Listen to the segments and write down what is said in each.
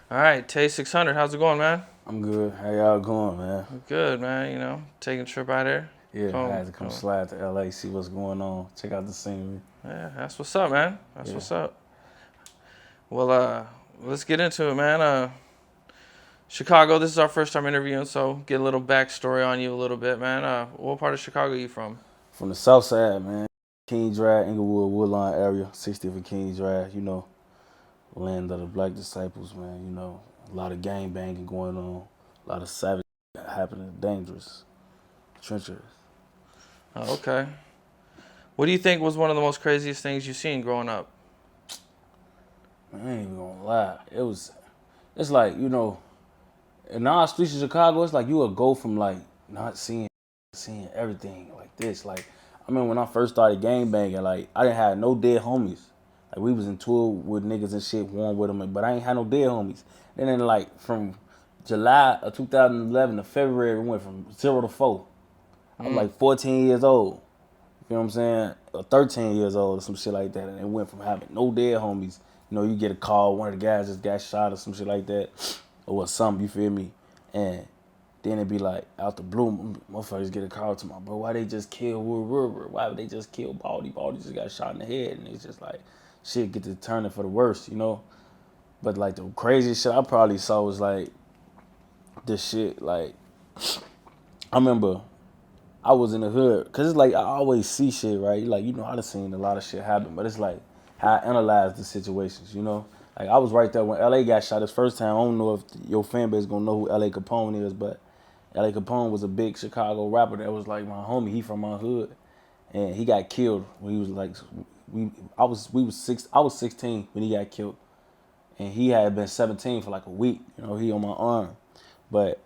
All right, Tay 600, how's it going, man? I'm good. How y'all going, man? Good, man. You know, taking a trip out here. Yeah, I had to come slide to LA, see what's going on, check out the scenery. Yeah, that's what's up, man. That's Yeah. what's up. Well, let's get into it, man. Chicago. This is our first time interviewing, so get a little backstory on you a little bit, man. What part of Chicago are you from? From the south side, man. King Drive, Inglewood, Woodlawn area, 60th and King Drive, land of the black disciples, man, a lot of gang banging going on, a lot of savage happening, dangerous, treacherous. Oh, okay. What do you think was one of the most craziest things you've seen growing up? Man, I ain't even gonna lie. It's like, in our streets of Chicago, it's like you would go from like not seeing everything like this. Like, I mean, when I first started gang banging, like I didn't have no dead homies. Like we was in tour with niggas and shit, warm with them, but I ain't had no dead homies. Then like from July of 2011 to February, we went from 0 to 4. I was like 14 years old. You know what I'm saying? Or 13 years old or some shit like that. And it went from having no dead homies. You get a call, one of the guys just got shot or some shit like that. Or something, you feel me? And then it'd be like, out the blue, motherfuckers get a call to my bro, why they just kill Wood? Why would they just kill Baldy? Baldy just got shot in the head. And it's just like, shit get to turning for the worst. But like the craziest shit I probably saw was like, this shit, like, I remember I was in the hood, cause it's like I always see shit, right? Like I done seen a lot of shit happen, but it's like how I analyze the situations. Like I was right there when LA got shot his first time. I don't know if your fan base gonna know who L.A. Capone is, but L.A. Capone was a big Chicago rapper that was like my homie. He from my hood, and he got killed when he was like I was 16 when he got killed, and he had been 17 for like a week. He on my arm, but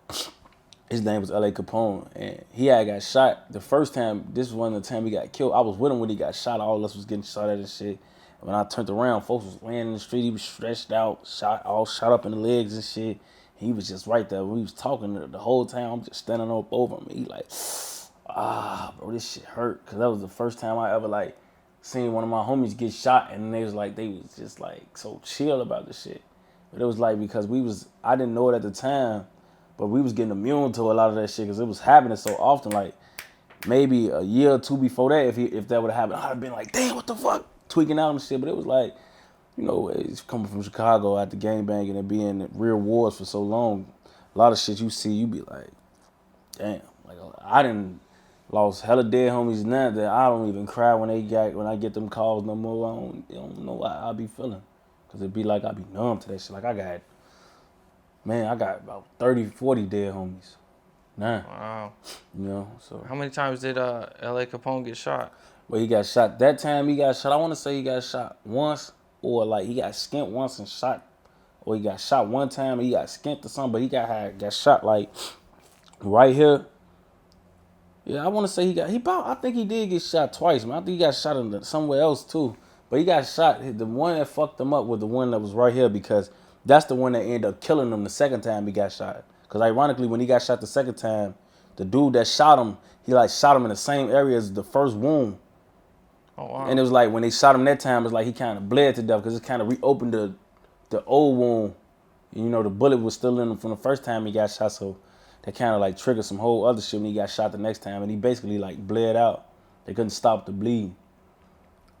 his name was L.A. Capone, and he had got shot the first time. This was one of the time he got killed. I was with him when he got shot. All of us was getting shot at and shit. When I turned around, folks was laying in the street. He was stretched out, shot up in the legs and shit. He was just right there. We was talking the whole time. I'm just standing up over him. He like, bro, this shit hurt. Cause that was the first time I ever like seen one of my homies get shot, and they was just like so chill about the shit. But it was like because I didn't know it at the time, but we was getting immune to a lot of that shit because it was happening so often. Like maybe a year or two before that, if that would have happened, I'd have been like, damn, what the fuck, tweaking out and shit. But it was like, it's coming from Chicago after gangbanging and being in real wars for so long. A lot of shit you see, you be like, damn. Like I didn't lost hella dead homies now that I don't even cry when I get them calls no more. I don't know how I be feeling, cause it be like I be numb to that shit. Like I got about 30, 40 dead homies. Nah. Wow. So. How many times did L.A. Capone get shot? Well, he got shot. That time he got shot, I want to say he got shot once, or like he got skint once and shot, or he got shot one time and he got skint or something, but he got shot like right here. Yeah, I want to say I think he did get shot twice, man. I think he got shot somewhere else too. But he got shot. The one that fucked him up was the one that was right here because that's the one that ended up killing him the second time he got shot. Because ironically, when he got shot the second time, the dude that shot him, he like shot him in the same area as the first wound. Oh, wow. And it was like when they shot him that time, it was like he kind of bled to death because it kind of reopened the old wound. The bullet was still in him from the first time he got shot, so that kind of like triggered some whole other shit when he got shot the next time, and he basically like bled out. They couldn't stop the bleed.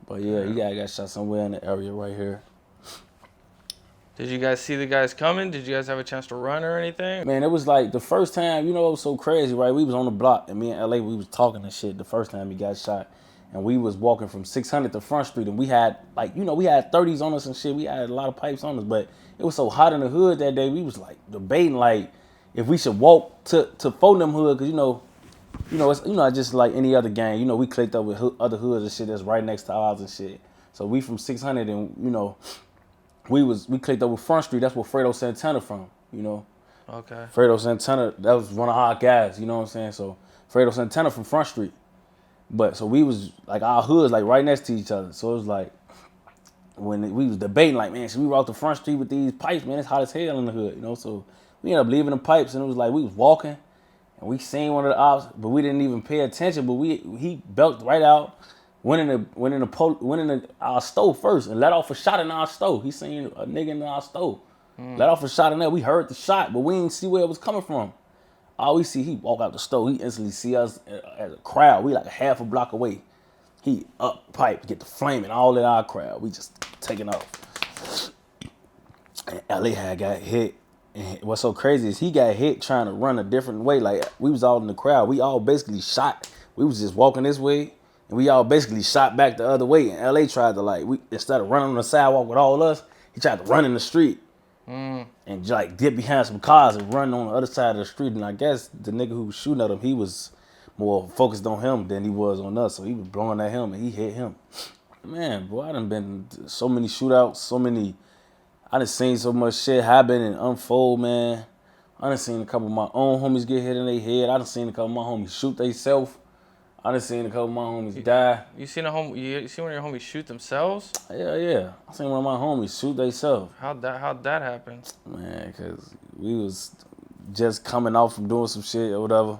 But yeah, he got shot somewhere in the area right here. Did you guys see the guys coming? Did you guys have a chance to run or anything? Man, it was like the first time, it was so crazy, right? We was on the block, and me and LA, we was talking and shit the first time he got shot. And we was walking from 600 to Front Street, and we had, like, we had 30s on us and shit. We had a lot of pipes on us, but it was so hot in the hood that day, we was, like, debating, like, if we should walk to Fonum Hood, because, it's just like any other gang. We clicked up with other hoods and shit that's right next to ours and shit. So we from 600, and, we clicked up with Front Street. That's where Fredo Santana from. Okay. Fredo Santana, that was one of our guys, you know what I'm saying? So Fredo Santana from Front Street. But so we was like our hoods like right next to each other. So it was like when we was debating like, man, should we walk to Front Street with these pipes? Man, it's hot as hell in the hood, So we ended up leaving the pipes, and it was like we was walking and we seen one of the ops, but we didn't even pay attention. But he belted right out, went in our stove first and let off a shot in our stove. He seen a nigga in our stove. Let off a shot in there. We heard the shot, but we didn't see where it was coming from. All we see, he walk out the store. He instantly see us as a crowd. We like a half a block away. He up pipe, get the flame and all in our crowd. We just taking off. And LA had got hit. And what's so crazy is he got hit trying to run a different way. Like we was all in the crowd. We all basically shot. We was just walking this way, and we all basically shot back the other way. And LA tried to instead of running on the sidewalk with all us, he tried to run in the street. And like get behind some cars and run on the other side of the street. And I guess the nigga who was shooting at him, he was more focused on him than he was on us. So he was blowing at him and he hit him. Man, boy, I done been to so many shootouts, I done seen so much shit happen and unfold, man. I done seen a couple of my own homies get hit in their head. I done seen a couple of my homies shoot themselves. I done seen a couple of my homies die. You seen one of your homies shoot themselves? Yeah. I seen one of my homies shoot themselves. How'd that happen? Man, cause we was just coming off from doing some shit or whatever,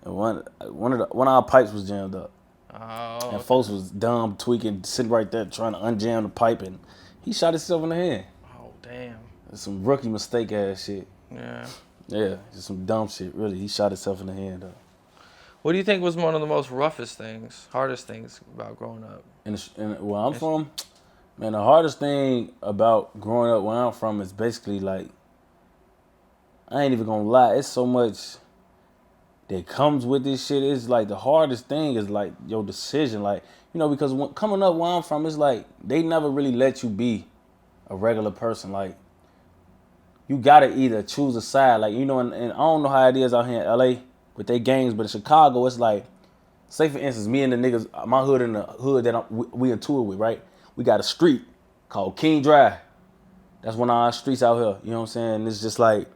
and one of our pipes was jammed up. Oh. And folks was dumb, tweaking, sitting right there trying to unjam the pipe, and he shot himself in the head. Oh, damn. It's some rookie mistake ass shit. Yeah. Yeah, just some dumb shit, really. He shot himself in the head, though. What do you think was one of the most hardest things about growing up? And where I'm from, man, the hardest thing about growing up where I'm from is basically like, I ain't even gonna lie, it's so much that comes with this shit. It's like the hardest thing is like your decision. Like, because coming up where I'm from, it's like they never really let you be a regular person. Like, you gotta either choose a side. Like, and I don't know how it is out here in LA with their gangs, but in Chicago, it's like, say for instance, me and the niggas, my hood and the hood that we in tour with, right? We got a street called King Drive. That's one of our streets out here. You know what I'm saying? It's just like,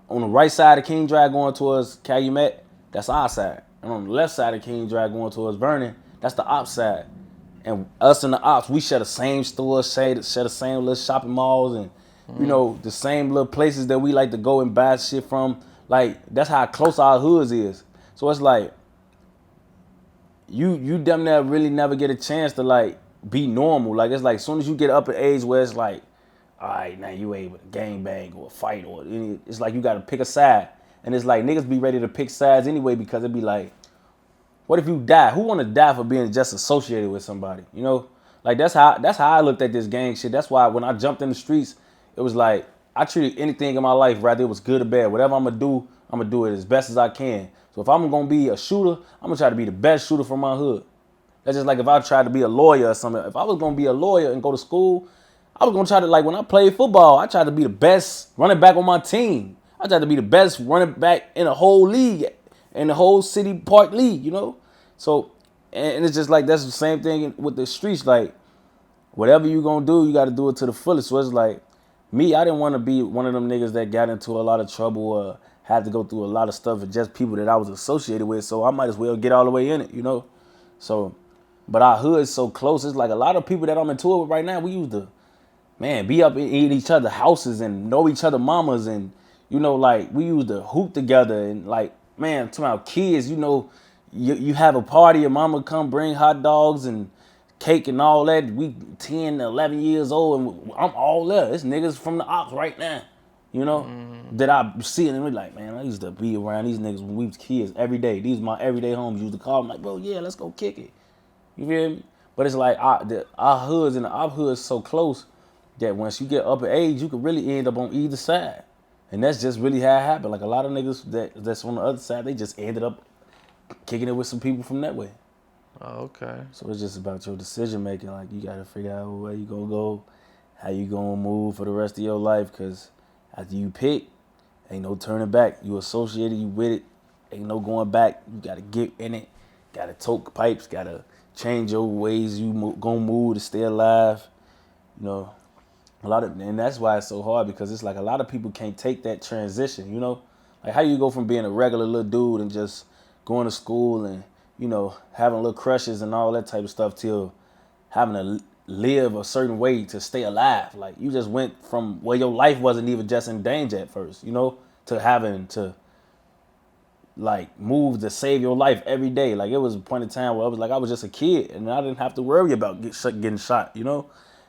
on the right side of King Drive going towards Calumet, that's our side. And on the left side of King Drive going towards Vernon, that's the ops side. And us and the ops, we share the same stores, share the same little shopping malls, and the same little places that we like to go and buy shit from. Like, that's how close our hoods is. So it's like, you damn near really never get a chance to like be normal. Like, it's like as soon as you get up at age where it's like, all right, now you able to gangbang or fight or it's like you got to pick a side. And it's like niggas be ready to pick sides anyway because it'd be like, what if you die? Who want to die for being just associated with somebody? Like that's how I looked at this gang shit. That's why when I jumped in the streets, it was like I treated anything in my life, whether it was good or bad. Whatever I'm gonna do it as best as I can. So if I'm gonna be a shooter, I'm gonna try to be the best shooter from my hood. That's just like if I tried to be a lawyer or something. If I was gonna be a lawyer and go to school, I was gonna try to, like, when I played football, I tried to be the best running back on my team. I tried to be the best running back in the whole league, in the whole city park league, So, and it's just like that's the same thing with the streets. Like, whatever you gonna do, you gotta do it to the fullest. So it's like, me, I didn't want to be one of them niggas that got into a lot of trouble or had to go through a lot of stuff with just people that I was associated with. So I might as well get all the way in it, So, but our hood is so close. It's like a lot of people that I'm in tour with right now, we used to, man, be up in each other's houses and know each other mamas, and like we used to hoop together, and like, man, to my kids, you have a party, your mama come bring hot dogs and cake and all that. We 10, 11 years old, and I'm all there. It's niggas from the ops right now, that I see, and we like, man, I used to be around these niggas when we was kids every day. These my everyday homies. Used to call them like, bro, yeah, let's go kick it. You feel me? But it's like our hoods and the op hoods so close that once you get up in age, you could really end up on either side. And that's just really how it happened. Like, a lot of niggas that's on the other side, they just ended up kicking it with some people from that way. Oh, okay. So it's just about your decision making. Like, you got to figure out where you gonna go, how you gonna move for the rest of your life. Because after you pick, ain't no turning back. You associated, you with it. Ain't no going back. You got to get in it. Got to toke pipes. Got to change your ways you gonna move to stay alive. And that's why it's so hard, because it's like a lot of people can't take that transition, Like, how you go from being a regular little dude and just going to school and, having little crushes and all that type of stuff till having to live a certain way to stay alive. Like, you just went from where your life wasn't even just in danger at first, to having to, like, move to save your life every day. Like, it was a point in time where I was just a kid and I didn't have to worry about getting shot,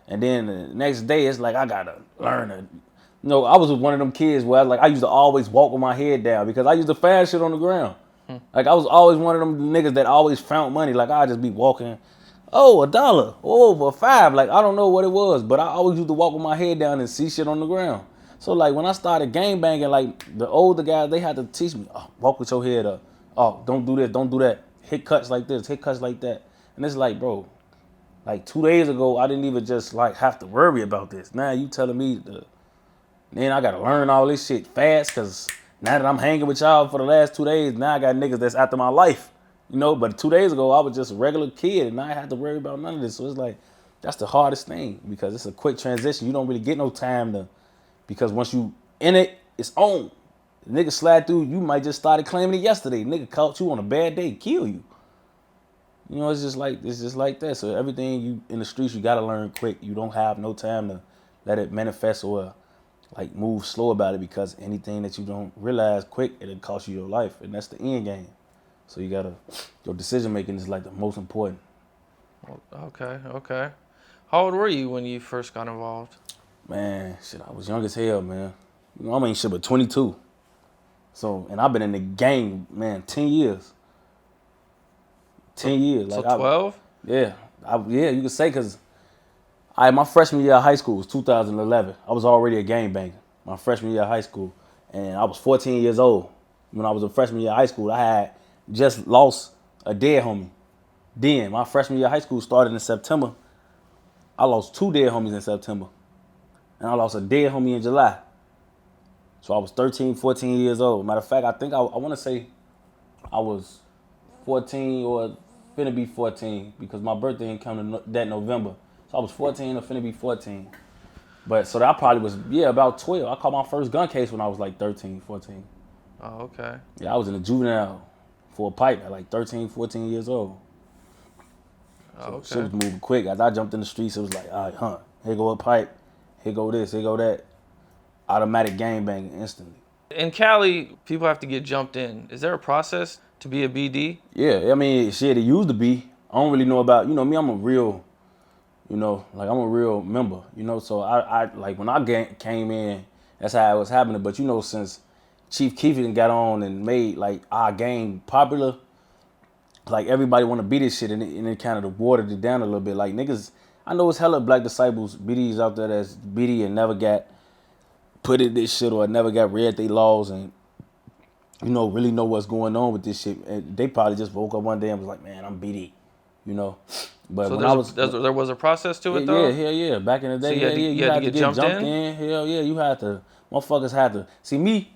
And then the next day, it's like I gotta learn to No, I was one of them kids where I used to always walk with my head down because I used to find shit on the ground. Like I was always one of them niggas that always found money. Like I'd just be walking, oh, $1, oh, $5. Like I don't know what it was, but I always used to walk with my head down and see shit on the ground. So like when I started gang banging, like the older guys, they had to teach me, oh, walk with your head up. Oh, don't do this, don't do that. Hit cuts like this, hit cuts like that. And it's like, bro, like 2 days ago, I didn't even just like have to worry about this. Now you telling me then I gotta learn all this shit fast because now that I'm hanging with y'all for the last 2 days, now I got niggas that's after my life. You know, but 2 days ago I was just a regular kid and I had to worry about none of this. So it's like, that's the hardest thing because it's a quick transition. You don't really get no time to, because once you in it, it's on. The nigga slide through, you might just started claiming it yesterday. Nigga caught you on a bad day, kill you. You know, it's just like that. So everything you in the streets, you gotta learn quick. You don't have no time to let it manifest or like move slow about it because anything that you don't realize quick, it'll cost you your life, and that's the end game. So you gotta, your decision making is like the most important. Okay, okay. How old were you when you first got involved? Man, shit, I was young as hell, man. You know, I mean, shit, but 22. So, and I've been in the game, man, 10 years. 10 years. So Like 12? Yeah, you could say, because my freshman year of high school was 2011. I was already a gangbanger. My freshman year of high school. And I was 14 years old. When I was a freshman year of high school, I had just lost a dead homie. Then, my freshman year of high school started in September. I lost 2 dead homies in September. And I lost a dead homie in July. So I was 13, 14 years old. Matter of fact, I think I want to say I was 14 or finna be 14 because my birthday didn't come to that November. So I was 14 or finna be 14. But so that probably was, about 12. I caught my first gun case when I was like 13, 14. Oh, okay. Yeah, I was in a juvenile for a pipe at like 13, 14 years old. So Oh, okay. shit was moving quick. As I jumped in the streets, it was like, all right, here go a pipe, here go this, here go that. Automatic gang banging instantly. In Cali, people have to get jumped in. Is there a process to be a BD? Yeah, I mean, shit, it used to be. I don't really know about, me, I'm a real, I'm a real member, so I like when I came in, that's how it was happening. But since Chief Keef got on and made like our game popular, like everybody want to be this shit, and it kind of watered it down a little bit. Like niggas, I know it's hella black disciples, BDs out there that's BD and never got put in this shit or never got read they laws and really know what's going on with this shit. And they probably just woke up one day and was like, man, I'm BD, But So when there was a process to it, though? Yeah. Back in the day, So you had to get jumped in. Hell yeah, you had to. Motherfuckers had to. See me,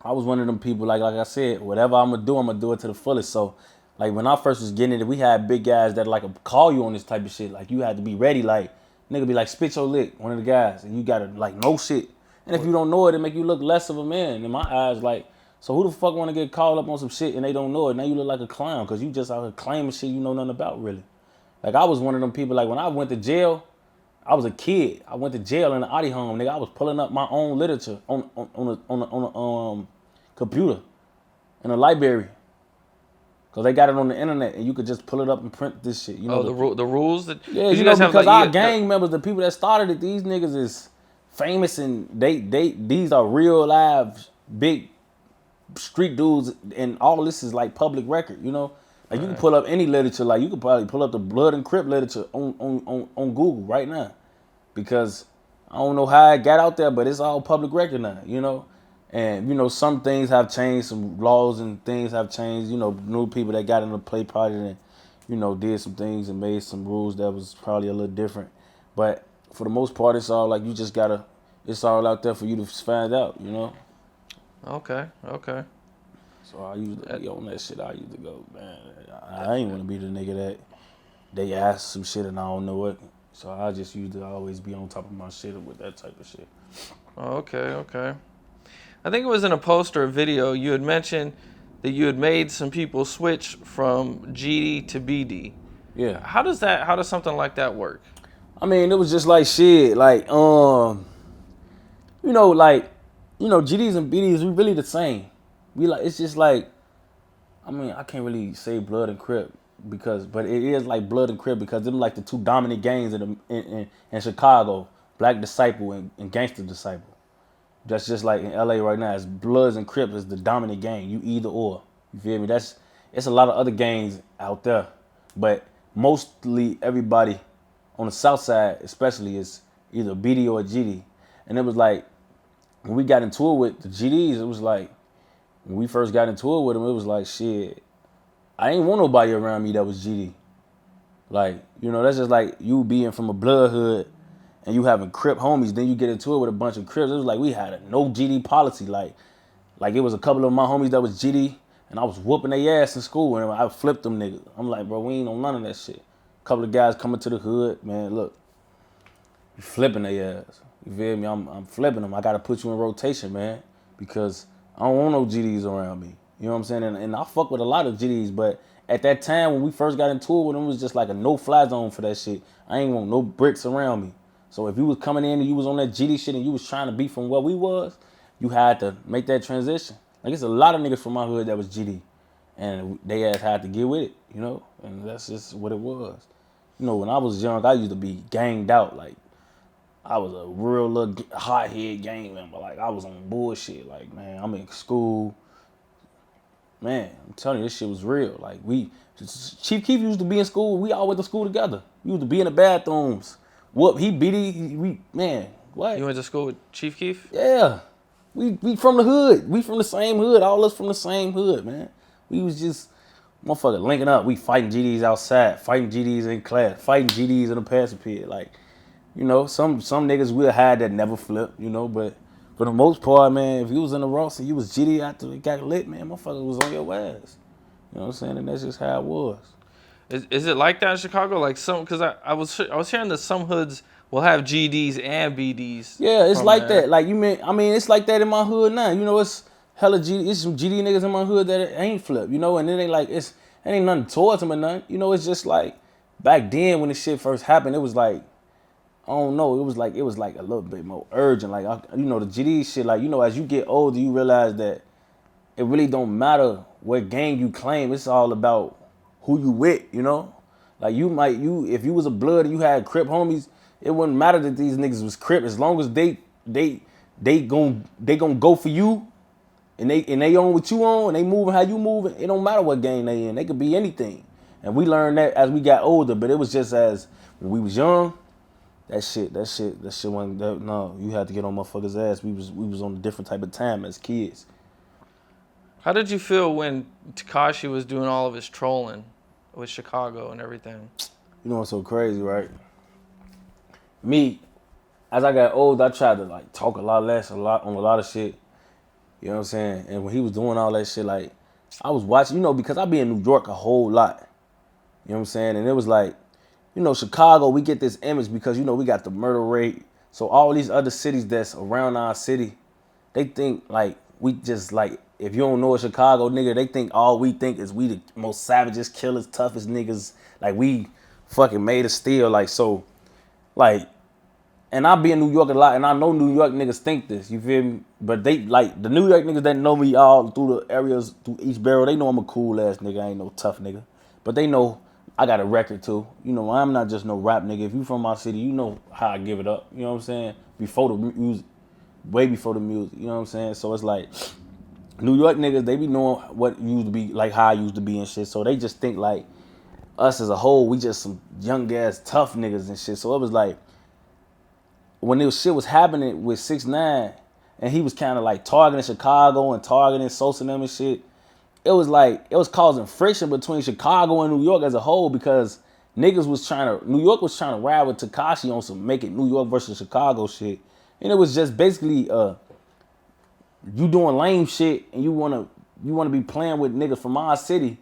I was one of them people, like I said, whatever I'm gonna do it to the fullest. So, like when I first was getting it, we had big guys that like call you on this type of shit. Like you had to be ready. Like nigga be like, spit your lick, one of the guys, and you gotta like know shit. And if you don't know it, it make you look less of a man. In my eyes, like, so who the fuck want to get called up on some shit and they don't know it? Now you look like a clown because you just out here claiming shit you know nothing about, really. Like, I was one of them people, like, when I went to jail, I was a kid. I went to jail in the Audi home, nigga. I was pulling up my own literature on a computer in a library. Because they got it on the internet, and you could just pull it up and print this shit. The rules? Yeah, because our gang members, the people that started it, these niggas is famous, and these are real live big street dudes, and all this is like public record, Like you can pull up any literature, like you could probably pull up the Blood and Crip literature on Google right now, because I don't know how it got out there, but it's all public record now, And some things have changed, some laws and things have changed. New people that got in the play party and did some things and made some rules that was probably a little different. But for the most part, it's all like you just gotta. It's all out there for you to find out, Okay. So I used to be on that shit. I used to go, man, I ain't want to be the nigga that they ask some shit and I don't know it. So I just used to always be on top of my shit with that type of shit. Okay. I think it was in a post or a video you had mentioned that you had made some people switch from GD to BD. Yeah. How does something like that work? I mean, it was just like shit, like GDs and BDs, we really the same. We like, it's just like, I mean, I can't really say Blood and Crip but it is like Blood and Crip because them like the two dominant gangs in Chicago, Black Disciple and Gangster Disciple. That's just like in LA right now. It's Bloods and Crips is the dominant gang. You either or. You feel me? It's a lot of other gangs out there, but mostly everybody on the south side, especially, is either BD or GD. And it was like when we got into it with the GDs, it was like when we first got into it with them, it was like shit. I ain't want nobody around me that was GD. Like, that's just like you being from a blood hood and you having Crip homies, then you get into it with a bunch of Crips. It was like we had a no GD policy. Like it was a couple of my homies that was GD and I was whooping their ass in school and I flipped them niggas. I'm like, bro, we ain't on none of that shit. A couple of guys coming to the hood, man, look, you flipping their ass. You feel me? I'm flipping them. I gotta put you in rotation, man, because I don't want no GDs around me. You know what I'm saying? And I fuck with a lot of GDs, but at that time when we first got into it with them, it was just like a no-fly zone for that shit. I ain't want no bricks around me. So if you was coming in and you was on that GD shit and you was trying to be from where we was, you had to make that transition. Like it's a lot of niggas from my hood that was GD, and they ass had to get with it, and that's just what it was. When I was young, I used to be ganged out. Like I was a real little hothead gang member. Like I was on bullshit. Like, man, I'm in school. Man, I'm telling you, this shit was real. Like Chief Keef used to be in school. We all went to school together. We used to be in the bathrooms. What he beat man, what? You went to school with Chief Keef? Yeah. We from the hood. We from the same hood. All us from the same hood, man. We was just motherfucker linking up. We fighting GDs outside, fighting GDs in class, fighting GDs in the passing period. Like, some niggas we'll hide that never flip, but for the most part, man, if you was in the Ross and you was GD after it got lit, man, motherfucker was on your ass. You know what I'm saying? And that's just how it was. Is it like that in Chicago? Like because I was hearing that some hoods will have GDs and BDs. Yeah, it's like there. that. Like it's like that in my hood now. It's hella GD. It's some GD niggas in my hood that ain't flip. And it ain't like it ain't nothing towards them or nothing. It's just like back then when this shit first happened, it was like I don't know. It was like a little bit more urgent. Like the GD shit. Like as you get older, you realize that it really don't matter what gang you claim. It's all about who you with. Like if you was a blood and you had Crip homies, it wouldn't matter that these niggas was Crip as long as they gon' go for you and they own what you own and they moving how you moving. It don't matter what gang they in. They could be anything. And we learned that as we got older. But it was just as when we was young. That shit wasn't. No, you had to get on motherfuckers' ass. We was on a different type of time as kids. How did you feel when Tekashi was doing all of his trolling with Chicago and everything? You know what's so crazy, right? Me, as I got old, I tried to like talk a lot less, on a lot of shit. You know what I'm saying? And when he was doing all that shit, like I was watching, because I be in New York a whole lot. You know what I'm saying? And it was like, Chicago, we get this image because, we got the murder rate. So all these other cities that's around our city, they think like we just like, if you don't know a Chicago nigga, they think all we think is we the most savagest, killers, toughest niggas. Like we fucking made of steel. Like, so, like, and I be in New York a lot and I know New York niggas think this, you feel me? But they like the New York niggas that know me all through the areas, through each barrel, they know I'm a cool ass nigga. I ain't no tough nigga. But they know I got a record too. I'm not just no rap nigga. If you from my city, you know how I give it up. You know what I'm saying? Before the music, way before the music. You know what I'm saying? So it's like New York niggas, they be knowing what used to be like how I used to be and shit. So they just think like us as a whole, we just some young ass tough niggas and shit. So it was like when this shit was happening with 6ix9ine and he was kind of like targeting Chicago and targeting Sosa and them and shit. It was causing friction between Chicago and New York as a whole because New York was trying to ride with Tekashi on some make it New York versus Chicago shit. And it was just basically you doing lame shit and you wanna be playing with niggas from our city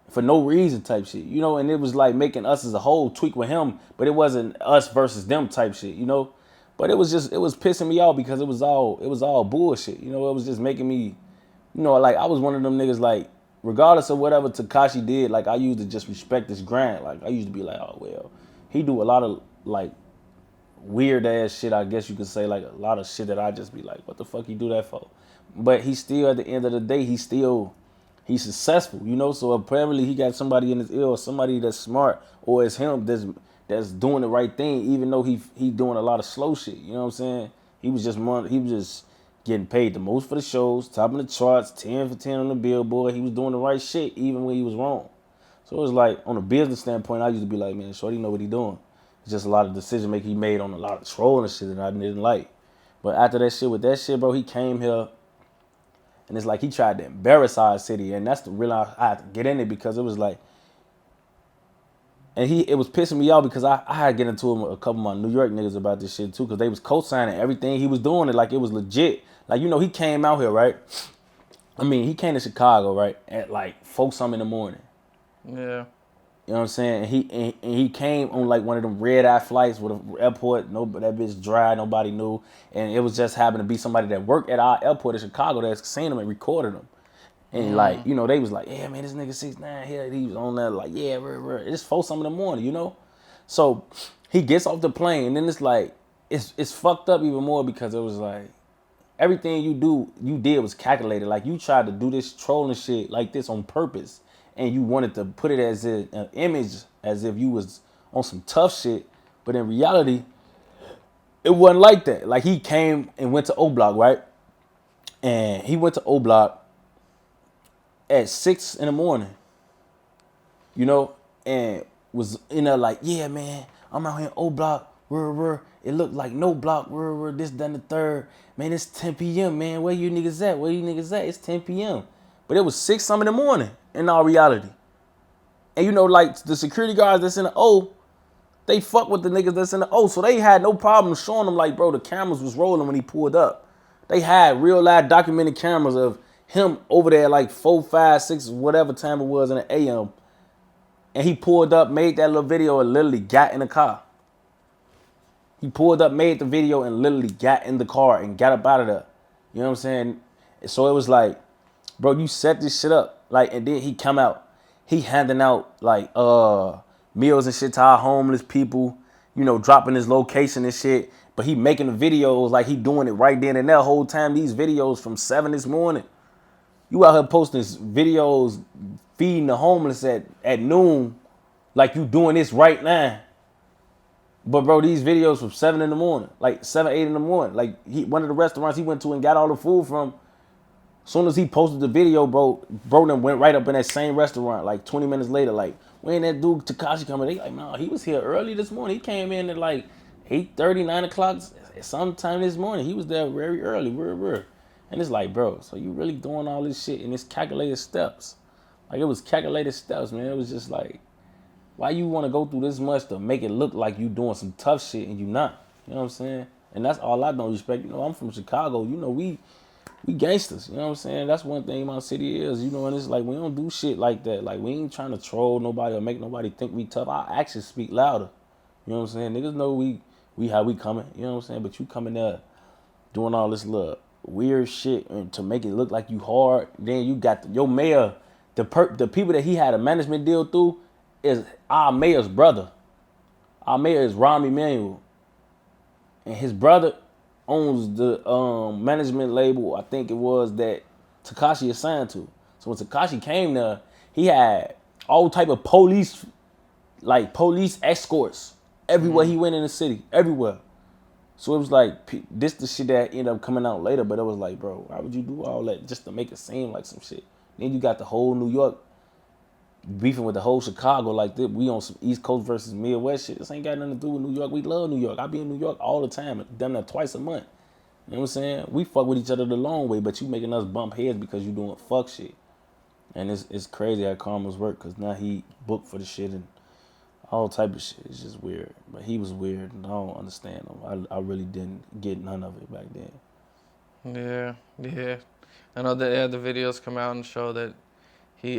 for no reason type shit. And it was like making us as a whole tweak with him, but it wasn't us versus them type shit, But it was pissing me off because it was all bullshit. It was just making me like I was one of them niggas like, regardless of whatever Tekashi did, like I used to just respect his grind. Like I used to be like, oh well, he do a lot of like weird ass shit, I guess you could say, like a lot of shit that I just be like, what the fuck he do that for? But he still, at the end of the day, he's successful, So apparently he got somebody in his ear or somebody that's smart, or it's him that's doing the right thing, even though he doing a lot of slow shit. You know what I'm saying? He was just getting paid the most for the shows, topping the charts, 10 for 10 on the Billboard. He was doing the right shit even when he was wrong. So it was like, on a business standpoint, I used to be like, man, Shorty know what he doing. It's just a lot of decision making he made on a lot of trolling shit that I didn't like. But after that shit, with that shit, bro, he came here, and it's like he tried to embarrass our city, and that's the real I had to get in it because it was like, and it was pissing me off because I had to get into a couple of my New York niggas about this shit too, because they was co-signing everything he was doing, it like it was legit. Like, you know, he came out here, right? I mean, he came to Chicago, right, at like 4 something in the morning. Yeah. You know what I'm saying? And he came on like one of them red eye flights with an airport. No, that bitch dry. Nobody knew, and it was just happened to be somebody that worked at our airport in Chicago that's seen him and recorded him. And like, you know, they was like, yeah, man, this nigga 6ix9ine here. He was on there like, yeah, it's 4 something in the morning, you know. So he gets off the plane, and then it's like, it's fucked up even more because it was like, everything you did was calculated. Like, you tried to do this trolling shit like this on purpose, and you wanted to put it as an image as if you was on some tough shit, but in reality, it wasn't like that. Like, he came and went to O Block, right? And he went to O Block at 6 in the morning, you know, and was in there like, yeah, man, I'm out here in O Block, it looked like no block, this, that, and the third. Man, it's 10 p.m., man. Where you niggas at? Where you niggas at? It's 10 p.m. But it was 6 something in the morning in all reality. And you know, like, the security guards that's in the O, they fuck with the niggas that's in the O. So they had no problem showing them, like, bro, the cameras was rolling when he pulled up. They had real live documented cameras of him over there like 4, 5, 6, whatever time it was in the AM. And he pulled up, made that little video, and literally got in the car. He pulled up, made the video, and literally got in the car and got up out of there. You know what I'm saying? So it was like, bro, you set this shit up. Like, and then he come out. He handing out like meals and shit to our homeless people, you know, dropping his location and shit. But he making the videos like he doing it right then and there. Whole time these videos from 7 this morning. You out here posting videos feeding the homeless at noon like you doing this right now. But bro, these videos from 7 in the morning, like 7, 8 in the morning. Like, one of the restaurants he went to and got all the food from, as soon as he posted the video, bro then went right up in that same restaurant like 20 minutes later. Like, when that dude Tekashi coming, they like, no, he was here early this morning. He came in at like 8:30, 9 o'clock sometime this morning. He was there very early. And it's like, bro, so you really doing all this shit in this calculated steps. Like, it was calculated steps, man. It was just like, why you want to go through this much to make it look like you doing some tough shit and you not? You know what I'm saying? And that's all I don't respect. You know, I'm from Chicago. You know, we gangsters. You know what I'm saying? That's one thing my city is. You know, and it's like, we don't do shit like that. Like, we ain't trying to troll nobody or make nobody think we tough. Our actions speak louder. You know what I'm saying? Niggas know we how we coming. You know what I'm saying? But you coming there doing all this little weird shit and to make it look like you hard. Then you got your mayor, the people that he had a management deal through is our mayor's brother. Our mayor is Rahm Emanuel. And his brother owns the management label, I think it was, that Tekashi assigned to. So when Tekashi came there, he had all type of police escorts everywhere he went in the city, everywhere. So it was like, this the shit that ended up coming out later, but it was like, bro, why would you do all that just to make it seem like some shit? Then you got the whole New York beefing with the whole Chicago like this. We on some East Coast versus Midwest shit. This ain't got nothing to do with New York. We love New York. I be in New York all the time, done that twice a month. You know what I'm saying? We fuck with each other the long way, but you making us bump heads because you doing fuck shit. And it's crazy how karmas work, because now he booked for the shit and all type of shit. It's just weird. But he was weird, and I don't understand him. I really didn't get none of it back then. Yeah. I know that the videos come out and show that he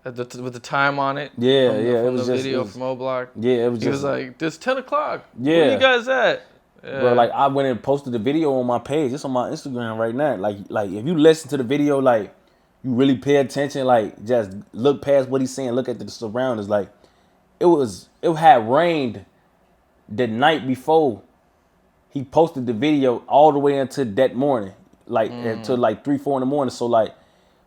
with the time on it. Yeah, From the video from O Block. Yeah, it was He was like, "It's 10 o'clock. Yeah. Where you guys at?" Yeah. Bro, like, I went and posted the video on my page. It's on my Instagram right now. Like if you listen to the video, like, you really pay attention, like, just look past what he's saying, look at the surroundings. Like, it had rained the night before he posted the video all the way until that morning, like until like 3, 4 in the morning. So like,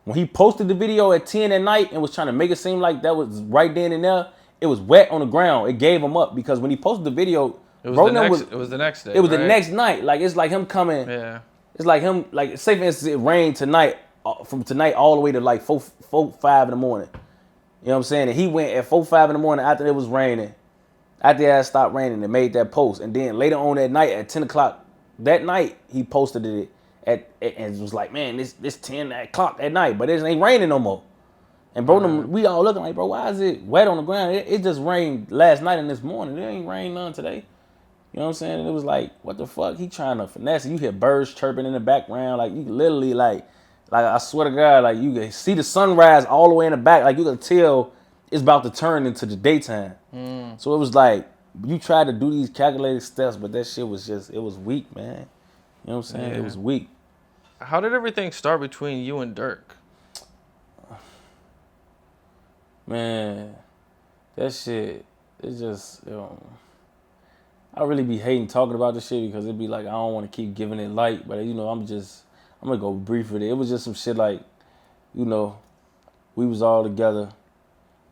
when he posted the video at 10 at night and was trying to make it seem like that was right then and there, it was wet on the ground. It gave him up, because when he posted the video, it was the next day. It was right? the next night. Like, it's like him coming. Yeah. It's like him, like, say for instance, it rained tonight, from tonight all the way to like 5 in the morning. You know what I'm saying? And he went at 5 in the morning after it was raining, after it had stopped raining, and made that post. And then later on that night at 10 o'clock that night, he posted it and it was like, man, this 10 o'clock at night, but it ain't raining no more. And bro, we all looking like, bro, why is it wet on the ground? It just rained last night and this morning. It ain't rained none today. You know what I'm saying? And it was like, what the fuck? He trying to finesse. You hear birds chirping in the background. Like, you literally, like I swear to God, like, you can see the sunrise all the way in the back. Like, you can tell it's about to turn into the daytime. So it was like, you tried to do these calculated steps, but that shit was just, it was weak, man. You know what I'm saying? Yeah. It was weak. How did everything start between you and Durk? Man, that shit, it's just, I really be hating talking about this shit because it'd be like, I don't want to keep giving it light, but I'm gonna go brief with it. It was just some shit like, we was all together.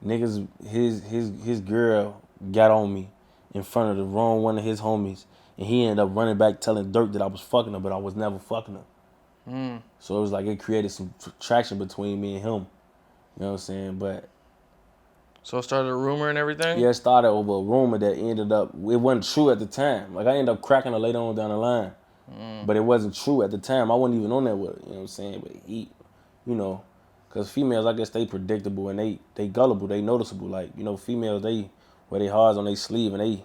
Niggas, his girl got on me in front of the wrong one of his homies, and he ended up running back telling Durk that I was fucking her, but I was never fucking her. So it was like, it created some traction between me and him. You know what I'm saying? But So it started a rumor and everything? yeah, it started over a rumor that ended up, it wasn't true at the time. Like, I ended up cracking her later on down the line. But it wasn't true at the time. I wasn't even on that with her, you know what I'm saying? But he, because females, I guess they predictable and they gullible, they noticeable. Like, females, they wear their hearts on their sleeve, and if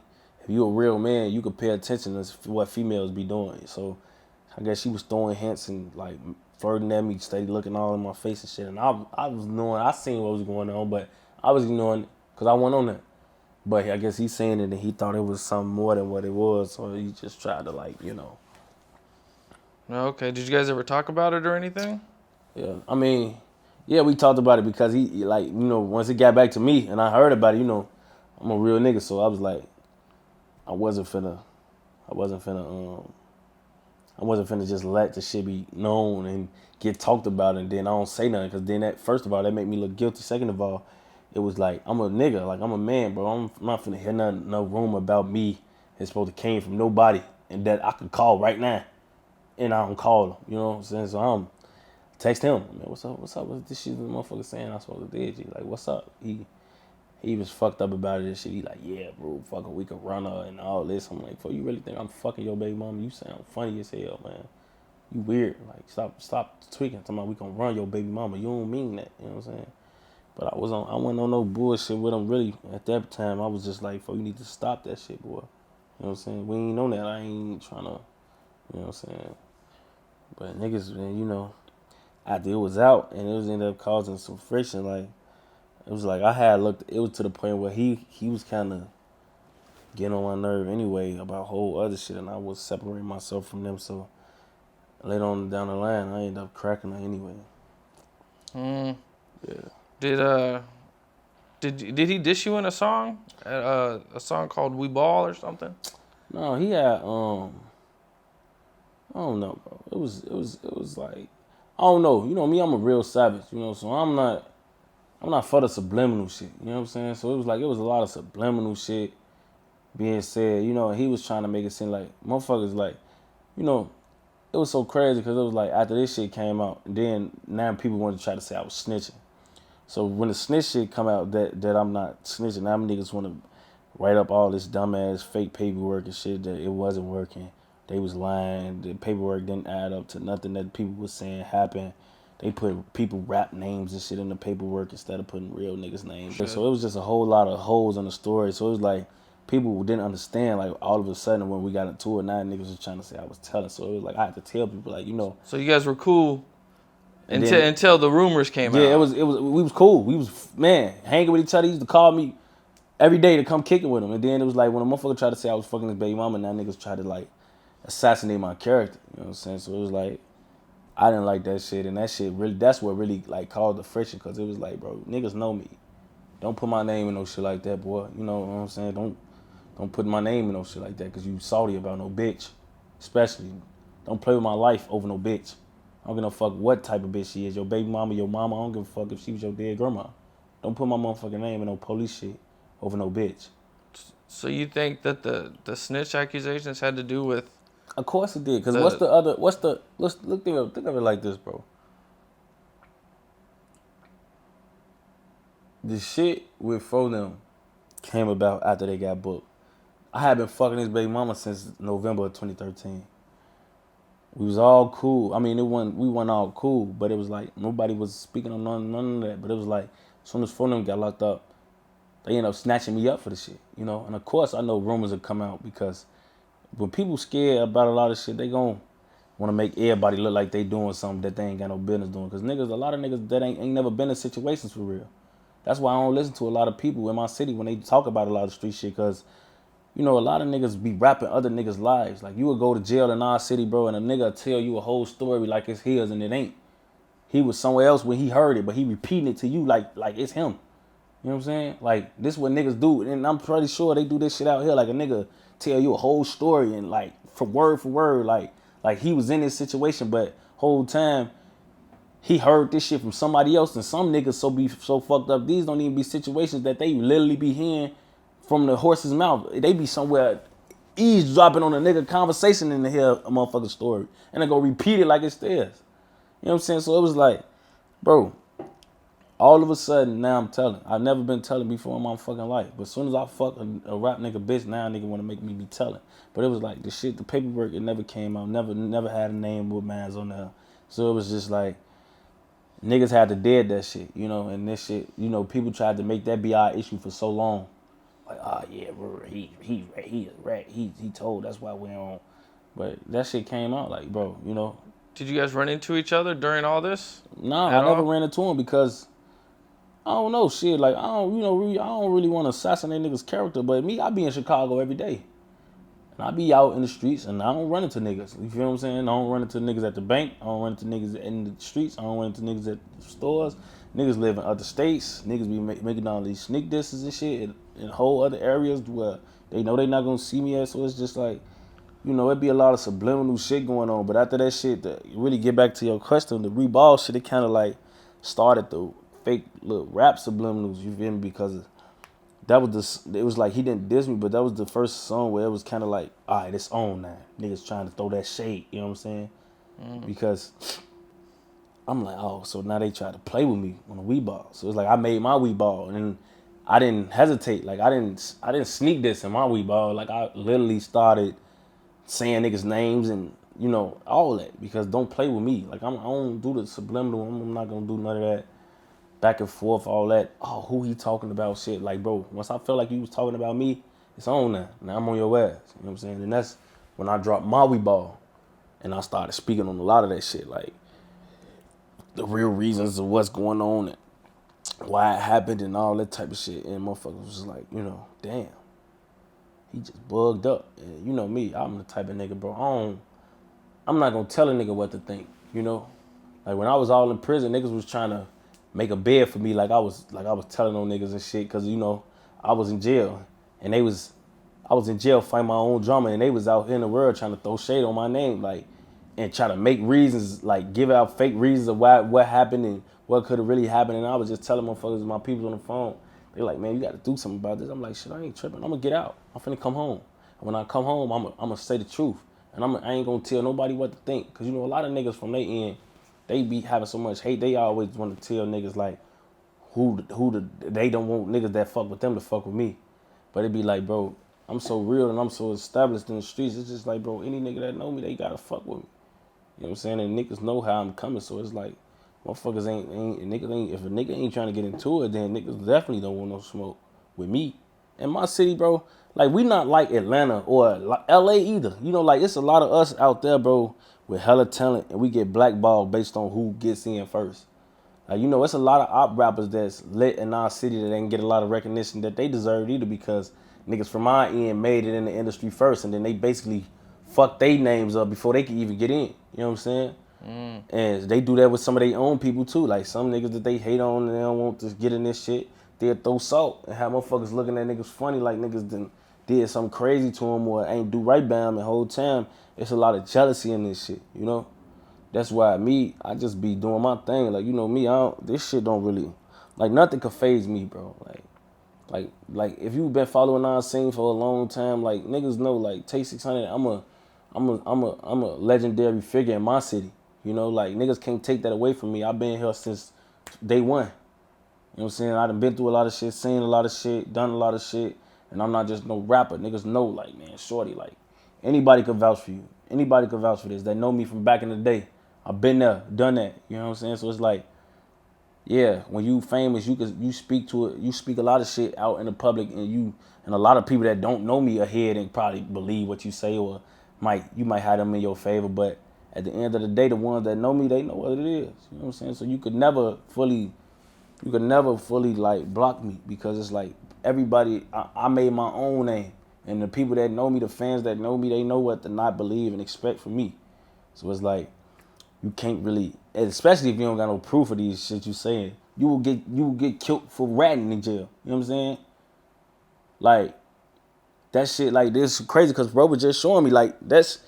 you a real man, you could pay attention to what females be doing. So I guess she was throwing hints and like flirting at me, steady looking all in my face and shit. And I seen what was going on, but I was ignoring it because I wasn't on that. But I guess he's saying it and he thought it was something more than what it was. So he just tried to Okay. Did you guys ever talk about it or anything? Yeah. I mean, yeah, we talked about it because he like, once it got back to me and I heard about it, I'm a real nigga. So I was like, I wasn't finna just let the shit be known and get talked about and then I don't say nothing because then that, first of all, that make me look guilty. Second of all, it was like, I'm a nigga, like I'm a man, bro. I'm not finna hear nothing, no rumor about me that's supposed to came from nobody and that I could call right now and I don't call him, you know what I'm saying? So I'm text him, man, what's up, what's this shit the motherfucker saying I'm supposed to do? Like, what's up? He was fucked up about it and shit. He like, yeah, bro, fucking we could run her and all this. I'm like, you really think I'm fucking your baby mama? You sound funny as hell, man. You weird. Like, stop tweaking. Talking about we gonna run your baby mama. You don't mean that. You know what I'm saying? But I wasn't on no bullshit with him really. At that time, I was just like, you need to stop that shit, boy. You know what I'm saying? We ain't on that. I ain't trying to, you know what I'm saying? But niggas, man, after it was out and it was ended up causing some friction, like, it was like it was to the point where he was kind of getting on my nerve anyway about whole other shit, and I was separating myself from them. So later on down the line, I ended up cracking her anyway. Yeah. Did he dish you in a song? A song called "We Ball" or something? No, he had I don't know, bro. It was like, I don't know. You know me, I'm a real savage. So I'm not for the subliminal shit. You know what I'm saying? So it was a lot of subliminal shit being said. And he was trying to make it seem like motherfuckers like, it was so crazy because it was like after this shit came out, and then now people wanted to try to say I was snitching. So when the snitch shit come out that I'm not snitching, now niggas want to write up all this dumbass fake paperwork and shit that it wasn't working. They was lying. The paperwork didn't add up to nothing that people was saying happened. They put people rap names and shit in the paperwork instead of putting real niggas' names. Shit. So it was just a whole lot of holes in the story. So it was like people didn't understand. Like all of a sudden when we got into it, now niggas was trying to say I was telling. So it was like I had to tell people like So you guys were cool until the rumors came out. Yeah, we was cool. We was hanging with each other. He used to call me every day to come kick it with him. And then it was like when a motherfucker tried to say I was fucking his baby mama, now niggas tried to like assassinate my character. You know what I'm saying? So it was like I didn't like that shit, and that's what really like caused the friction, because it was like, bro, niggas know me. Don't put my name in no shit like that, boy. You know what I'm saying? Don't put my name in no shit like that, because you salty about no bitch. Especially, don't play with my life over no bitch. I don't give no fuck what type of bitch she is. Your baby mama, your mama, I don't give a fuck if she was your dead grandma. Don't put my motherfucking name in no police shit over no bitch. So you think that the snitch accusations had to do with Of course it did. Cause The let's think of it like this, bro. The shit with Fro them came about after they got booked. I had been fucking his baby mama since November of 2013. We was all cool. I mean, we weren't all cool, but it was like nobody was speaking on none of that. But it was like as soon as Fro them got locked up, they ended up snatching me up for the shit, you know. And of course, I know rumors have come out because when people scared about a lot of shit, they gon' want to make everybody look like they doing something that they ain't got no business doing. Cause niggas, a lot of niggas that ain't never been in situations for real. That's why I don't listen to a lot of people in my city when they talk about a lot of street shit. Cause you know a lot of niggas be rapping other niggas' lives. Like you would go to jail in our city, bro, and a nigga tell you a whole story like it's his and it ain't. He was somewhere else when he heard it, but he repeating it to you like it's him. You know what I'm saying? Like, this is what niggas do. And I'm pretty sure they do this shit out here. Like, a nigga tell you a whole story and, like, from word for word, like he was in this situation, but whole time he heard this shit from somebody else. And some niggas so fucked up, these don't even be situations that they literally be hearing from the horse's mouth. They be somewhere eavesdropping on a nigga conversation and they hear a motherfucking story. And they go repeat it like it's theirs. You know what I'm saying? So it was like, bro, all of a sudden, now I'm telling. I've never been telling before in my fucking life. But as soon as I fuck a rap nigga bitch, now a nigga want to make me be telling. But it was like, the shit, the paperwork, it never came out. Never had a name with mans on there. So it was just like, niggas had to dead that shit, you know? And this shit, you know, people tried to make that be our issue for so long. Like, oh yeah, he is rat. He told, that's why we're on. But that shit came out like, bro, you know? Did you guys run into each other during all this? Nah, At I never all? ran into him because I don't know, shit. Like I don't, I don't really want to assassinate niggas' character. But me, I be in Chicago every day, and I be out in the streets, and I don't run into niggas. You feel what I'm saying? I don't run into niggas at the bank. I don't run into niggas in the streets. I don't run into niggas at the stores. Niggas live in other states. Niggas be making all these sneak disses and shit in whole other areas where they know they not gonna see me at. So it's just like, you know, it be a lot of subliminal shit going on. But after that shit, to really get back to your question, the reball shit, it kind of like started the fake little rap subliminals. You feel me? Because that was it was like he didn't diss me, but that was the first song where it was kind of like, all right, it's on now. Niggas trying to throw that shade. You know what I'm saying? Because I'm like, oh, so now they try to play with me on a Wii ball. So it's like I made my Wii ball and I didn't hesitate. Like I didn't sneak this in my Wii ball. Like I literally started saying niggas' names and, you know, all that. Because don't play with me. Like I don't do the subliminal. I'm not gonna do none of that back and forth, all that. Oh, who he talking about shit. Like, bro, once I felt like you was talking about me, it's on now. Now I'm on your ass. You know what I'm saying? And that's when I dropped my Wii ball and I started speaking on a lot of that shit. Like the real reasons of what's going on and why it happened and all that type of shit. And motherfuckers was just like, you know, damn. He just bugged up. And you know me, I'm the type of nigga, bro. I'm not gonna tell a nigga what to think, you know? Like when I was all in prison, niggas was trying to make a bed for me like I was telling on niggas and shit, cause you know, I was in jail and I was in jail fighting my own drama and they was out in the world trying to throw shade on my name, like, and try to make reasons, like give out fake reasons of what happened and what could have really happened. And I was just telling motherfuckers, my people on the phone, they like, man, you gotta do something about this. I'm like, shit, I ain't tripping. I'm gonna get out. I'm finna come home. And when I come home, I'm gonna say the truth. And I ain't gonna tell nobody what to think. Cause you know, a lot of niggas from their end, they be having so much hate. They always want to tell niggas like they don't want niggas that fuck with them to fuck with me. But it be like, bro, I'm so real and I'm so established in the streets. It's just like, bro, any nigga that know me, they gotta fuck with me. You know what I'm saying? And niggas know how I'm coming, so it's like, motherfuckers if a nigga ain't trying to get into it, then niggas definitely don't want no smoke with me. In my city, bro, like we not like Atlanta or like LA either. You know, like it's a lot of us out there, bro, with hella talent, and we get blackballed based on who gets in first. Like, you know, it's a lot of op rappers that's lit in our city that ain't get a lot of recognition that they deserve either because niggas from our end made it in the industry first and then they basically fucked their names up before they could even get in. You know what I'm saying? And they do that with some of their own people too. Like some niggas that they hate on and they don't want to get in this shit, they'll throw salt and have motherfuckers looking at niggas funny like niggas did something crazy to them or ain't do right by them the whole time. It's a lot of jealousy in this shit, you know? That's why I just be doing my thing. Like, you know me, this shit don't really, like nothing could phase me, bro. Like if you've been following our scene for a long time, like niggas know, like Tay 600, I'm a legendary figure in my city. You know, like niggas can't take that away from me. I've been here since day one. You know what I'm saying? I done been through a lot of shit, seen a lot of shit, done a lot of shit, and I'm not just no rapper. Niggas know, like, man, shorty, like, anybody could vouch for you. Anybody could vouch for this. They know me from back in the day. I've been there, done that. You know what I'm saying? So it's like, yeah, when you famous, you speak to it. You speak a lot of shit out in the public, and a lot of people that don't know me ahead and probably believe what you say or you might have them in your favor. But at the end of the day, the ones that know me, they know what it is. You know what I'm saying? So you could never fully like block me because it's like everybody. I made my own name, and the people that know me, the fans that know me, they know what to not believe and expect from me. So it's like you can't really, especially if you don't got no proof of these shit you saying. You will get killed for ratting in jail. You know what I'm saying? Like that shit. Like this is crazy because bro was just showing me like that's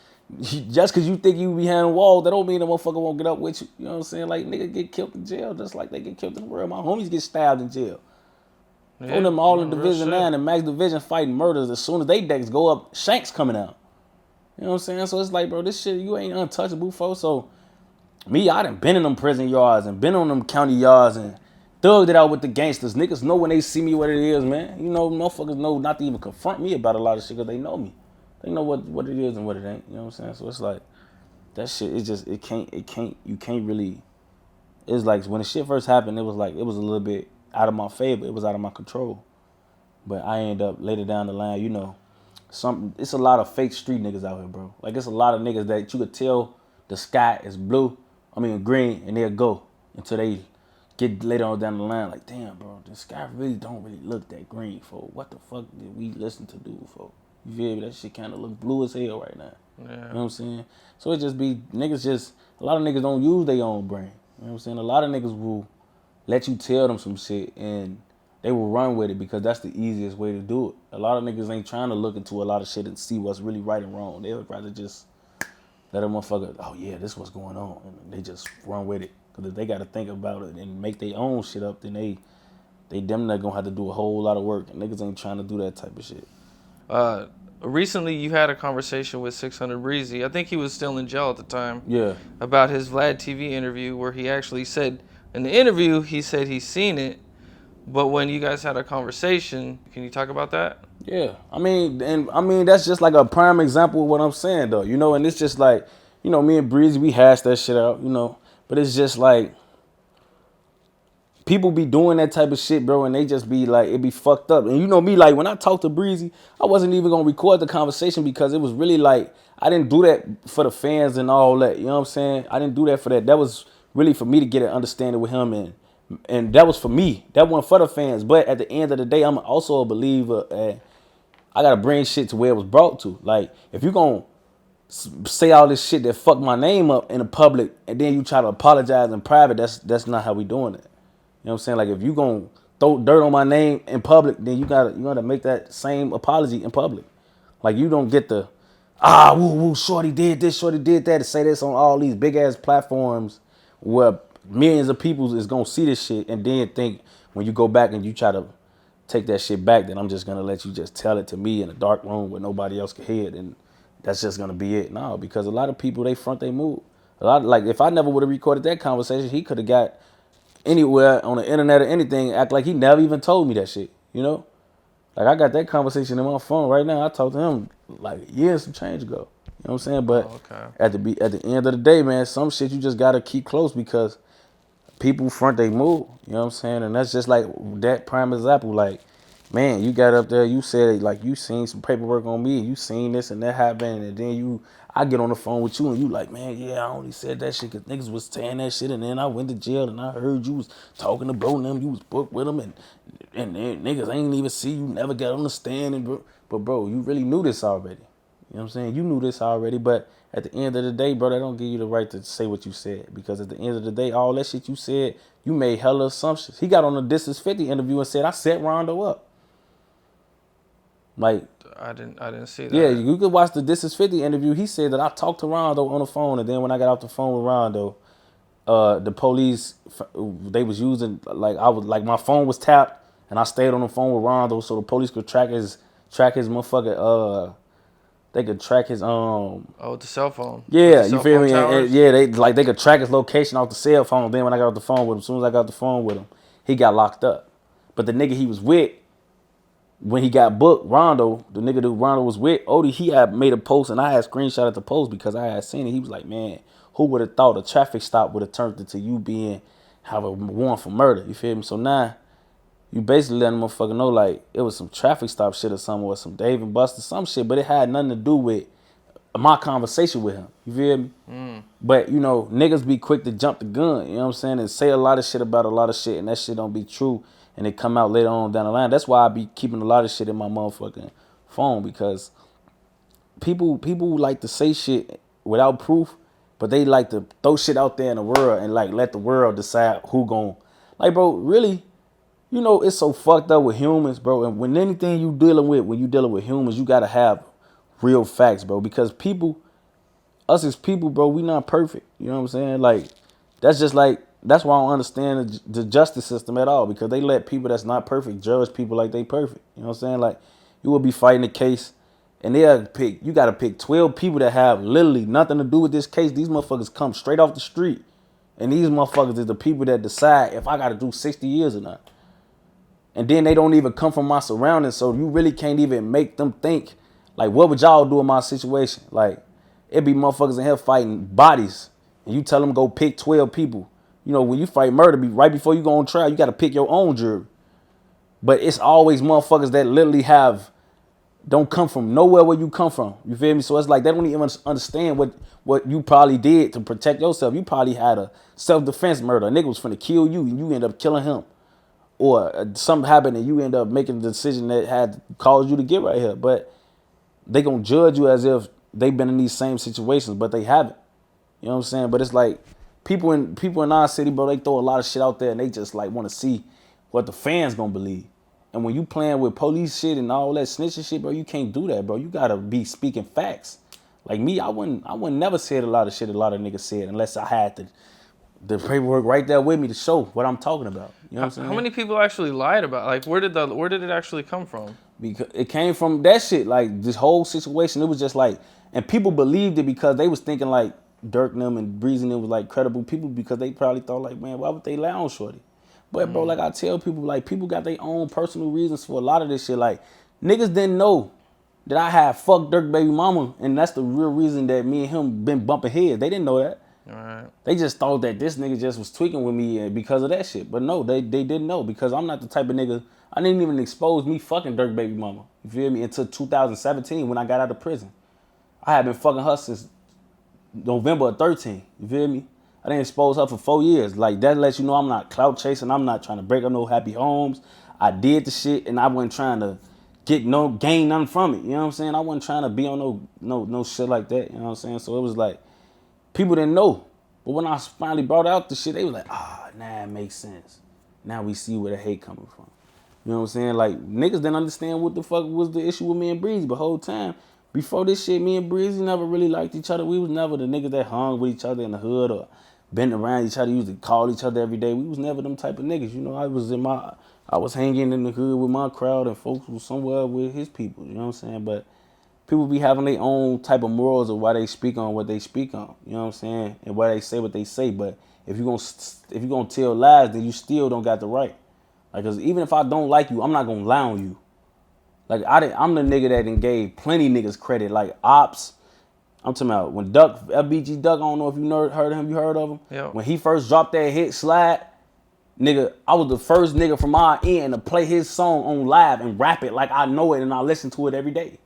just because you think you behind the wall, that don't mean the motherfucker won't get up with you. You know what I'm saying? Like nigga get killed in jail just like they get killed in the world. My homies get stabbed in jail. For Yeah, them all no, in real Division shit. 9 and Max Division fighting murders, as soon as they decks go up, Shanks coming out. You know what I'm saying? So it's like, bro, this shit, you ain't untouchable, folks. So me, I done been in them prison yards and been on them county yards and thugged it out with the gangsters. Niggas know when they see me what it is, man. You know, motherfuckers know not to even confront me about a lot of shit because they know me. They know what it is and what it ain't. You know what I'm saying? So it's like, that shit, you can't really, it's like when the shit first happened, it was a little bit out of my favor. It was out of my control. But I end up later down the line, you know, it's a lot of fake street niggas out here, bro. Like it's a lot of niggas that you could tell the sky is green, and they'll go until they get later on down the line. Like, damn, bro, the sky really don't really look that green, for what the fuck did we listen to do for? You feel me? That shit kind of look blue as hell right now. Yeah. You know what I'm saying? So it just be a lot of niggas don't use their own brain. You know what I'm saying? A lot of niggas will let you tell them some shit and they will run with it because that's the easiest way to do it. A lot of niggas ain't trying to look into a lot of shit and see what's really right and wrong. They would rather just let a motherfucker, oh yeah, this what's going on. And they just run with it. Because if they got to think about it and make their own shit up, then they damn near gonna have to do a whole lot of work. And niggas ain't trying to do that type of shit. Recently, you had a conversation with 600Breezy. I think he was still in jail at the time. Yeah. About his Vlad TV interview, where he actually said in the interview he said he's seen it, but when you guys had a conversation, can you talk about that? Yeah, I mean, that's just like a prime example of what I'm saying, though. You know, and it's just like, you know, me and Breezy, we hashed that shit out, you know. But it's just like people be doing that type of shit, bro, and they just be like, it be fucked up. And you know me, like when I talk to Breezy, I wasn't even gonna record the conversation because it was really like I didn't do that for the fans and all that. You know what I'm saying? I didn't do that for that. That was really for me to get an understanding with him, and that was for me. That wasn't for the fans. But at the end of the day, I'm also a believer. I gotta bring shit to where it was brought to. Like, if you gonna say all this shit that fucked my name up in the public, and then you try to apologize in private, that's not how we doing it. You know what I'm saying? Like, if you gonna throw dirt on my name in public, then you gotta make that same apology in public. Like, you don't get the woo woo, shorty did this, shorty did that, to say this on all these big ass platforms where millions of people is gonna see this shit, and then think when you go back and you try to take that shit back, then I'm just gonna let you just tell it to me in a dark room where nobody else can hear it, and that's just gonna be it. No, because a lot of people, they front they move. A lot, like, if I never would have recorded that conversation, he could have got anywhere on the internet or anything, act like he never even told me that shit. You know, like I got that conversation in my phone right now. I talked to him like years some change ago. You know what I'm saying? But Oh, okay. at the end of the day, man, some shit you just gotta keep close because people front they move. You know what I'm saying? And that's just like that prime example. Like, man, you got up there, you said like you seen some paperwork on me, and you seen this and that happen, and then I get on the phone with you and you like, man, yeah, I only said that shit because niggas was saying that shit, and then I went to jail and I heard you was talking to bro and them, you was booked with them, and niggas ain't even see you, never got on the stand, and but bro, you really knew this already. You know what I'm saying? You knew this already, but at the end of the day, bro, that don't give you the right to say what you said. Because at the end of the day, all that shit you said, you made hella assumptions. He got on the This Is 50 interview and said, I set Rondo up. Like, I didn't see yeah, that. you could watch the This Is 50 interview. He said that I talked to Rondo on the phone, and then when I got off the phone with Rondo, the police, they was using, like my phone was tapped, and I stayed on the phone with Rondo so the police could track his motherfucker, they could track his Oh, with the cell phone. With the Yeah, you cell feel phone me? And towers. yeah, they could track his location off the cell phone. Then when I got off the phone with him, as soon as I got off the phone with him, he got locked up. But the nigga he was with when he got booked, Rondo, the nigga that Rondo was with, Odie, he had made a post and I had screenshotted the post because I had seen it. He was like, man, who would have thought a traffic stop would have turned into you being have a warrant for murder? You feel me? So now you basically letting a motherfucker know like it was some traffic stop shit or something or some Dave and Buster, some shit, but it had nothing to do with my conversation with him. You feel me? But you know, niggas be quick to jump the gun, you know what I'm saying, and say a lot of shit about a lot of shit, and that shit don't be true, and it come out later on down the line. That's why I be keeping a lot of shit in my motherfucking phone because people like to say shit without proof, but they like to throw shit out there in the world and like let the world decide who gon' like, bro, really. You know, it's so fucked up with humans, bro. And when anything you dealing with, when you dealing with humans, you gotta have real facts, bro. Because people, us as people, bro, we not perfect. You know what I'm saying? Like, that's just like, that's why I don't understand the justice system at all. Because they let people that's not perfect judge people like they perfect. You know what I'm saying? Like, you will be fighting a case, and you gotta pick 12 people that have literally nothing to do with this case. These motherfuckers come straight off the street. And these motherfuckers is the people that decide if I gotta do 60 years or not. And then they don't even come from my surroundings, so you really can't even make them think, like, what would y'all do in my situation? Like, it be motherfuckers in here fighting bodies, and you tell them go pick 12 people. You know, when you fight murder, right before you go on trial, you got to pick your own jury. But it's always motherfuckers that literally don't come from nowhere where you come from. You feel me? So it's like they don't even understand what you probably did to protect yourself. You probably had a self-defense murder. A nigga was finna kill you, and you end up killing him. Or something happened and you end up making the decision that had caused you to get right here. But they gonna judge you as if they've been in these same situations, but they haven't. You know what I'm saying? But it's like people in our city, bro, they throw a lot of shit out there and they just like want to see what the fans gonna believe. And when you playing with police shit and all that snitching shit, bro, you can't do that, bro. You gotta be speaking facts. Like me, I wouldn't never said a lot of shit a lot of niggas said unless I had the paperwork right there with me to show what I'm talking about. You know what I'm saying? How many people actually lied about? Like, where did it actually come from? Because it came from that shit. Like this whole situation, it was just like, and people believed it because they was thinking like Durk and them and Breezy and them was like credible people because they probably thought like, man, why would they lie on Shorty? But bro, like I tell people, like people got their own personal reasons for a lot of this shit. Like niggas didn't know that I had fucked Durk baby mama, and that's the real reason that me and him been bumping heads. They didn't know that. All right. They just thought that this nigga just was tweaking with me because of that shit. But no, they didn't know because I'm not the type of nigga. I didn't even expose me fucking Durk baby mama. You feel me? Until 2017 when I got out of prison. I had been fucking her since November of 13. You feel me? I didn't expose her for 4 years. Like that lets you know I'm not clout chasing. I'm not trying to break up no happy homes. I did the shit and I wasn't trying to gain nothing from it. You know what I'm saying? I wasn't trying to be on no shit like that. You know what I'm saying? So it was like people didn't know. But when I finally brought out the shit, they was like, nah, it makes sense. Now we see where the hate coming from. You know what I'm saying? Like, niggas didn't understand what the fuck was the issue with me and Breezy. But whole time, before this shit, me and Breezy never really liked each other. We was never the niggas that hung with each other in the hood or been around each other, used to call each other every day. We was never them type of niggas. You know, I was hanging in the hood with my crowd and folks was somewhere with his people. You know what I'm saying? But people be having their own type of morals of why they speak on what they speak on. You know what I'm saying? And why they say what they say. But if you're gonna tell lies, then you still don't got the right. Like, cause even if I don't like you, I'm not gonna lie on you. Like I'm the nigga that done gave plenty niggas credit. Like Opps, I'm talking about when Duck, LBG Duck. I don't know if you heard of him. You heard of him? Yeah. When he first dropped that hit Slide, nigga, I was the first nigga from my end to play his song on live and rap it like I know it and I listen to it every day.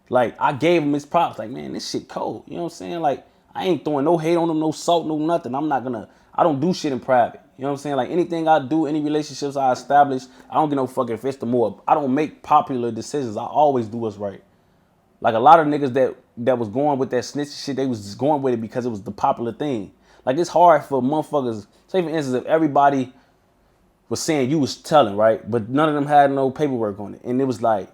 Like, I gave him his props. Like, man, this shit cold. You know what I'm saying? Like, I ain't throwing no hate on him, no salt, no nothing. I don't do shit in private. You know what I'm saying? Like, anything I do, any relationships I establish, I don't get no fucking fist or more. I don't make popular decisions. I always do what's right. Like, a lot of niggas that was going with that snitch shit, they was just going with it because it was the popular thing. Like, it's hard for motherfuckers. Say, for instance, if everybody was saying you was telling, right? But none of them had no paperwork on it. And it was like,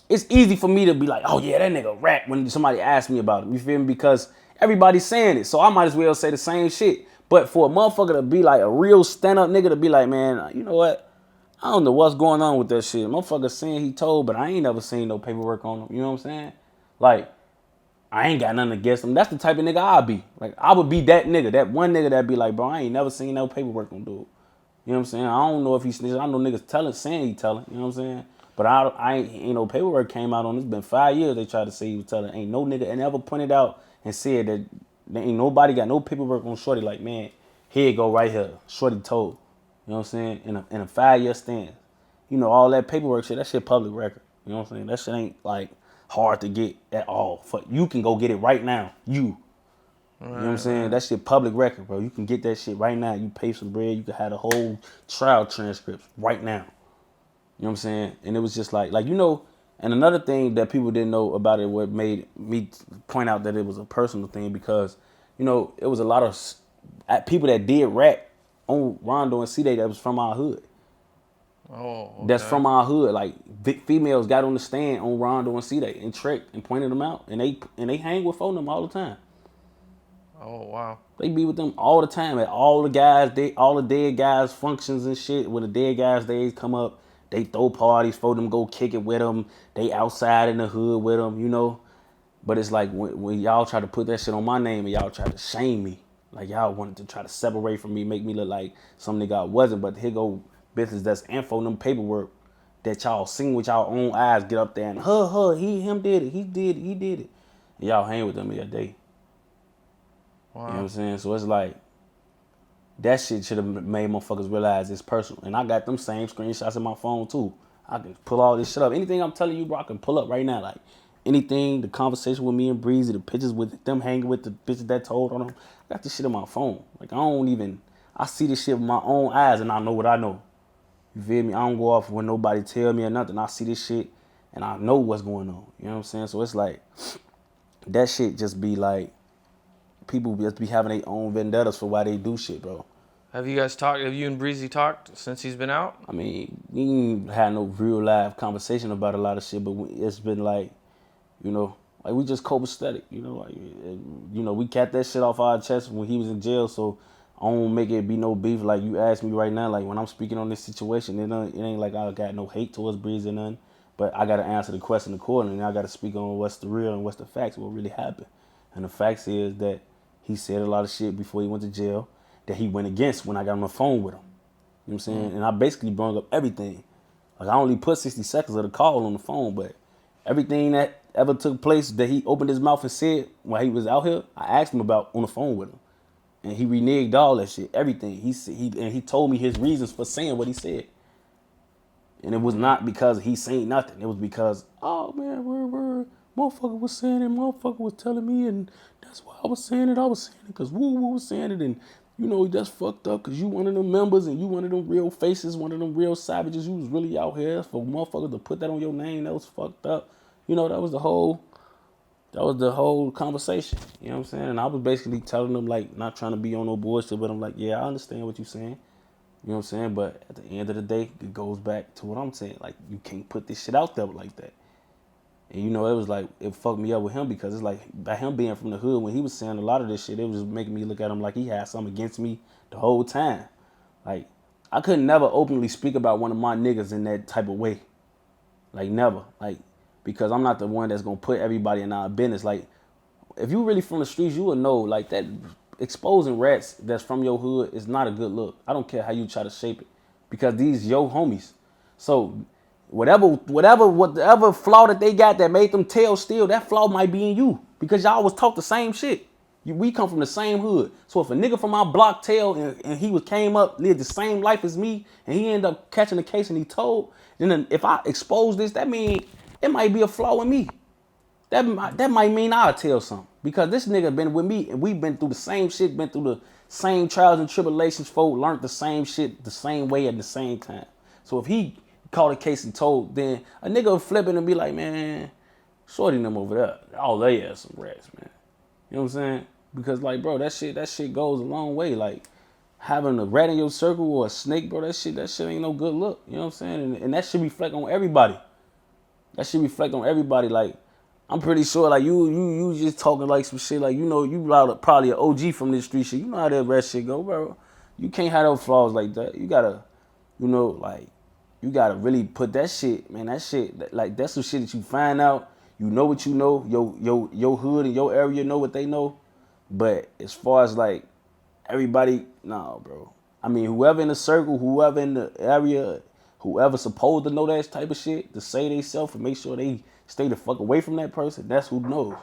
it's easy for me to be like, oh yeah, that nigga rap when somebody asks me about him. You feel me? Because everybody's saying it. So I might as well say the same shit. But for a motherfucker to be like a real stand-up nigga to be like, man, you know what? I don't know what's going on with that shit. Motherfucker saying he told, but I ain't never seen no paperwork on him. You know what I'm saying? Like, I ain't got nothing against him. That's the type of nigga I'll be. Like, I would be that nigga, that one nigga that be like, bro, I ain't never seen no paperwork on dude. You know what I'm saying? I don't know if he snitching. I know niggas saying he telling. You know what I'm saying? But I ain't no paperwork came out on this. It's been 5 years they tried to say he was telling. Ain't no nigga and ever pointed out and said that there ain't nobody got no paperwork on Shorty. Like, man, here it go right here. Shorty told. You know what I'm saying? In a 5-year stand. You know, all that paperwork shit, that shit public record. You know what I'm saying? That shit ain't like hard to get at all. You can go get it right now. You know what I'm saying? That shit public record, bro. You can get that shit right now. You pay some bread, you can have the whole trial transcripts right now. You know what I'm saying? And it was just like you know, and another thing that people didn't know about it, what made me point out that it was a personal thing, because, you know, it was a lot of people that did rap on Rondo and C-Day that was from our hood. Oh, okay. That's from our hood. Like, females got on the stand on Rondo and C-Day and tricked and pointed them out, and they hang with them all the time. Oh, wow. They be with them all the time at all the guys, all the dead guys functions and shit. When the dead guys days come up, they throw parties for them, go kick it with them. They outside in the hood with them, you know. But it's like when y'all try to put that shit on my name and y'all try to shame me, like y'all wanted to try to separate from me, make me look like some nigga I wasn't. But here go business that's info, them paperwork that y'all seen with y'all own eyes, get up there and him did it, he did it. And y'all hang with them every day. Wow. You know what I'm saying? So it's like, that shit should have made motherfuckers realize it's personal. And I got them same screenshots in my phone too. I can pull all this shit up. Anything I'm telling you, bro, I can pull up right now. Like, anything, the conversation with me and Breezy, the pictures with them hanging with the bitches that told on them. I got this shit in my phone. Like, I see this shit with my own eyes and I know what I know. You feel me? I don't go off when nobody tell me or nothing. I see this shit and I know what's going on. You know what I'm saying? So it's like, that shit just be like, people just be having their own vendettas for why they do shit, bro. Have you guys talked? Have you and Breezy talked since he's been out? I mean, we ain't had no real live conversation about a lot of shit, but it's been like, you know, like we just copacetic, you know, like, you know, we kept that shit off our chest when he was in jail, so I don't make it be no beef. Like, you ask me right now, like, when I'm speaking on this situation, it ain't like I got no hate towards Breezy or nothing, but I got to answer the question accordingly, and I got to speak on what's the real and what's the facts, what really happened. And the facts is that he said a lot of shit before he went to jail that he went against when I got on the phone with him. You know what I'm saying? And I basically brought up everything. Like, I only put 60 seconds of the call on the phone, but everything that ever took place that he opened his mouth and said while he was out here, I asked him about on the phone with him. And he reneged all that shit, everything. He told me his reasons for saying what he said. And it was not because he saying nothing. It was because, oh man, motherfucker was saying it, motherfucker was telling me, and that's why I was saying it. I was saying it because woo was saying it, and you know, that's fucked up because you one of them members and you one of them real faces, one of them real savages. You was really out here for motherfuckers to put that on your name. That was fucked up. You know, that was the whole conversation. You know what I'm saying? And I was basically telling them, like, not trying to be on no bullshit, but I'm like, yeah, I understand what you're saying. You know what I'm saying? But at the end of the day, it goes back to what I'm saying. Like, you can't put this shit out there like that. And, you know, it was like, it fucked me up with him because it's like, by him being from the hood, when he was saying a lot of this shit, it was just making me look at him like he had something against me the whole time. Like, I could never openly speak about one of my niggas in that type of way. Like, never. Like, because I'm not the one that's going to put everybody in our business. Like, if you really from the streets, you would know, like, that exposing rats that's from your hood is not a good look. I don't care how you try to shape it, because these yo homies. So whatever flaw that they got that made them tell still, that flaw might be in you because y'all was taught the same shit. We come from the same hood. So if a nigga from our block tell and he came up, lived the same life as me, and he ended up catching the case and he told, then if I expose this, that mean it might be a flaw in me. That might mean I'll tell something. Because this nigga been with me and we've been through the same shit, been through the same trials and tribulations, folk, learned the same shit the same way at the same time. So if he called a case and told, then a nigga would flip it and be like, man, shorty them over there, all they ass some rats, man. You know what I'm saying? Because, like, bro, that shit goes a long way. Like, having a rat in your circle or a snake, bro, that shit ain't no good look. You know what I'm saying? And that should reflect on everybody. That should reflect on everybody. Like, I'm pretty sure, like, you just talking like some shit, like, you know, you probably an OG from this street shit. You know how that rap shit go, bro. You can't have those flaws like that. You gotta, you know, like, you gotta really put that shit, man, that shit, like, that's some shit that you find out. you know what you know, your hood and your area know what they know. But as far as like everybody, nah, bro. I mean, whoever in the circle, whoever in the area, whoever supposed to know that type of shit, to say they self and make sure they stay the fuck away from that person, that's who knows.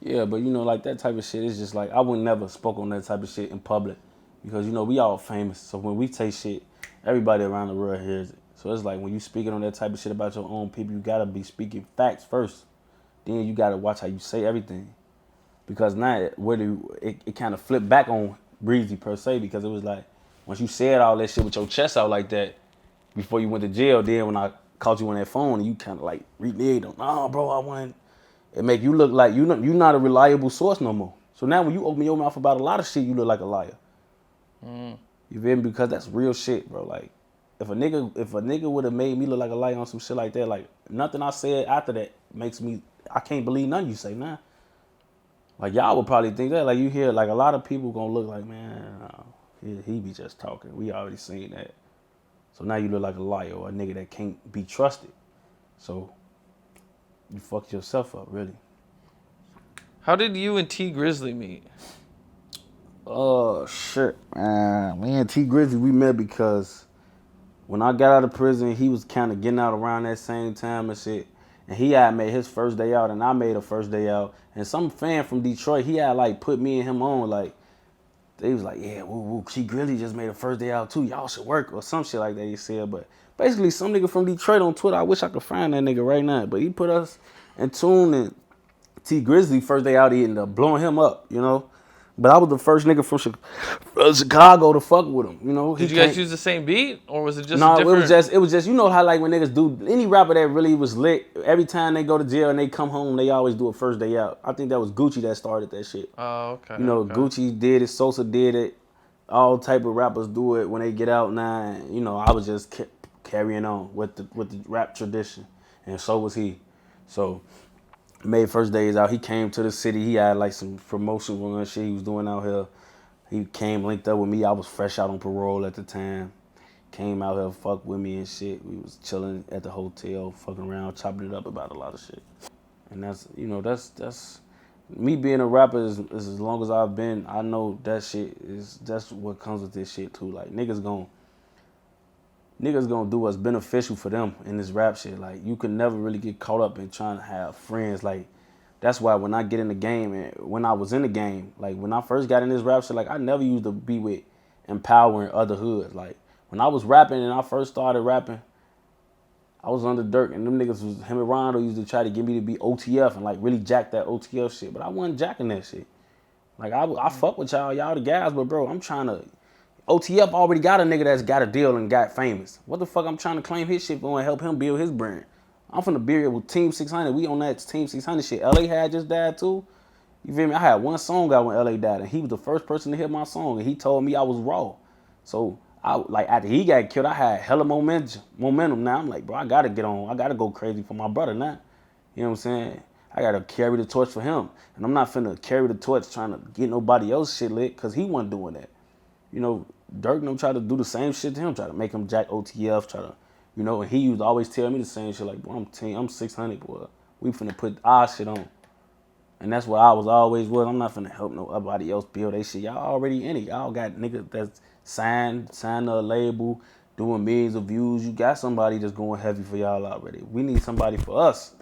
Yeah, but you know, like that type of shit is just like I would never spoke on that type of shit in public because you know we all famous. So when we say shit, everybody around the world hears it. So it's like when you speaking on that type of shit about your own people, you gotta be speaking facts first. Then you gotta watch how you say everything because now it kind of flipped back on Breezy per se because it was like once you said all that shit with your chest out like that before you went to jail, then when I caught you on that phone, you kind of like reneged on, nah, bro, I want. It make you look like you're not a reliable source no more. So now when you open your mouth about a lot of shit, you look like a liar. You feel me? Because that's real shit, bro. Like if a nigga would have made me look like a liar on some shit like that, like nothing I said after that makes me I can't believe nothing you say now. Like y'all would probably think that. Like you hear like a lot of people gonna look like, man, he be just talking. We already seen that. So now you look like a liar or a nigga that can't be trusted. So you fucked yourself up, really. How did you and Tee Grizzly meet? Oh shit, man. Me and Tee Grizzly, we met because when I got out of prison, he was kind of getting out around that same time and shit. And he had made his first day out, and I made a first day out. And some fan from Detroit, he had like put me and him on, like they was like, yeah, woo, Tee Grizzly just made a first day out too. Y'all should work or some shit like that. He said, but basically some nigga from Detroit on Twitter. I wish I could find that nigga right now, but he put us in tune and Tee Grizzly first day out, he ended up blowing him up, you know. But I was the first nigga from Chicago to fuck with him, you know. He Did you guys can't. use the same beat, or was it just No, different? it was just you know how like when niggas do any rapper that really was lit, every time they go to jail and they come home, they always do a first day out. I think that was Gucci that started that shit. Oh, okay, You know, okay. Gucci did it, Sosa did it, all type of rappers do it when they get out now. And, you know, I was just carrying on with the rap tradition, and so was he. So made first days out. He came to the city. He had like some promotion run shit he was doing out here. He came linked up with me. I was fresh out on parole at the time. Came out here, fucked with me and shit. We was chilling at the hotel, fucking around, chopping it up about a lot of shit. And that's you know that's me being a rapper is as long as I've been. I know that shit is that's what comes with this shit too. Like niggas gonna do what's beneficial for them in this rap shit. Like you can never really get caught up in trying to have friends. Like that's why when I get in the game and when I was in the game, like when I first got in this rap shit, like I never used to be with empowering other hoods. Like when I was rapping and I first started rapping, I was under Durk and them niggas was him and Rondo used to try to get me to be OTF and like really jack that OTF shit, but I wasn't jacking that shit. Like I fuck with y'all the guys, but bro, I'm trying to OTF already got a nigga that's got a deal and got famous. What the fuck I'm trying to claim his shit for and help him build his brand? I'm finna be here with Team 600. We on that Team 600 shit. LA had just died too. You feel me? I had one song out when LA died, and he was the first person to hear my song, and he told me I was raw. So I like after he got killed, I had hella momentum. Now I'm like, bro, I gotta get on. I gotta go crazy for my brother now. You know what I'm saying? I gotta carry the torch for him, and I'm not finna carry the torch trying to get nobody else shit lit, cause he wasn't doing that. You know, Durk and them try to do the same shit to him, try to make him jack OTF, try to, you know, and he used to always tell me the same shit, like, boy, I'm 600, boy. We finna put our shit on. And that's what I was always was. I'm not finna help nobody else build they shit. Y'all already in it. Y'all got niggas that's signed to a label, doing millions of views. You got somebody that's going heavy for y'all already. We need somebody for us.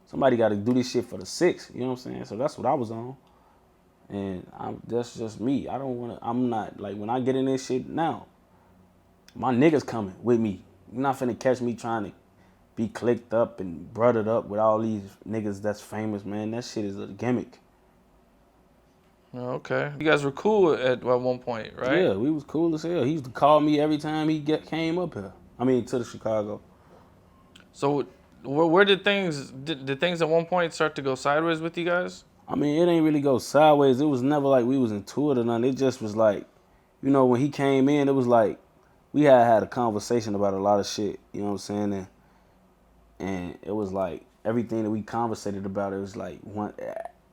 Somebody got to do this shit for the six. You know what I'm saying? So that's what I was on. And that's just me. I don't want to, I'm not, like, when I get in this shit now, my niggas coming with me. You're not finna catch me trying to be clicked up and brother'd up with all these niggas that's famous, man. That shit is a gimmick. Okay. You guys were cool at one point, right? Yeah, we was cool as hell. He used to call me every time he came up here. I mean, to the Chicago. So where did things at one point start to go sideways with you guys? I mean, it ain't really go sideways. It was never like we was into it or nothing. It just was like, you know, when he came in, it was like we had a conversation about a lot of shit. You know what I'm saying? And it was like everything that we conversated about, it was like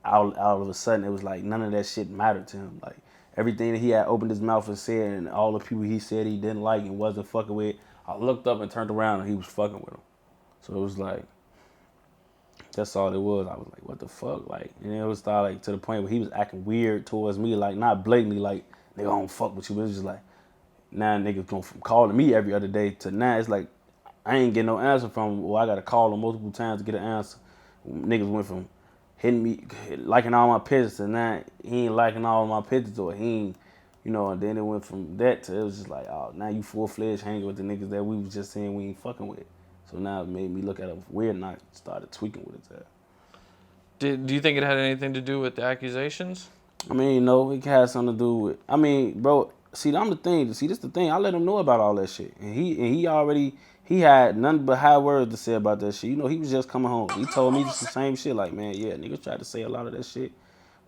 out of a sudden, it was like none of that shit mattered to him. Like everything that he had opened his mouth and said, and all the people he said he didn't like and wasn't fucking with, I looked up and turned around and he was fucking with him. So it was like, That's all it was. I was like, what the fuck? Like, and it was started like to the point where he was acting weird towards me, like not blatantly like, nigga, I don't fuck with you, but it's just like, now niggas going from calling me every other day to now it's like, I ain't getting no answer from him, or I gotta call him multiple times to get an answer. Niggas went from hitting me, liking all my pictures, to now he ain't liking all my pictures, or he ain't, you know, and then it went from that to it was just like, oh, now you full-fledged hanging with the niggas that we was just saying we ain't fucking with. So now it made me look at him weird, and I started tweaking with his ass. Do you think it had anything to do with the accusations? I mean, no, it had something to do with. I mean, bro. See, I'm the thing. See, this the thing. I let him know about all that shit, and he already he had nothing but high words to say about that shit. You know, he was just coming home. He told me the same shit. Like, man, yeah, niggas tried to say a lot of that shit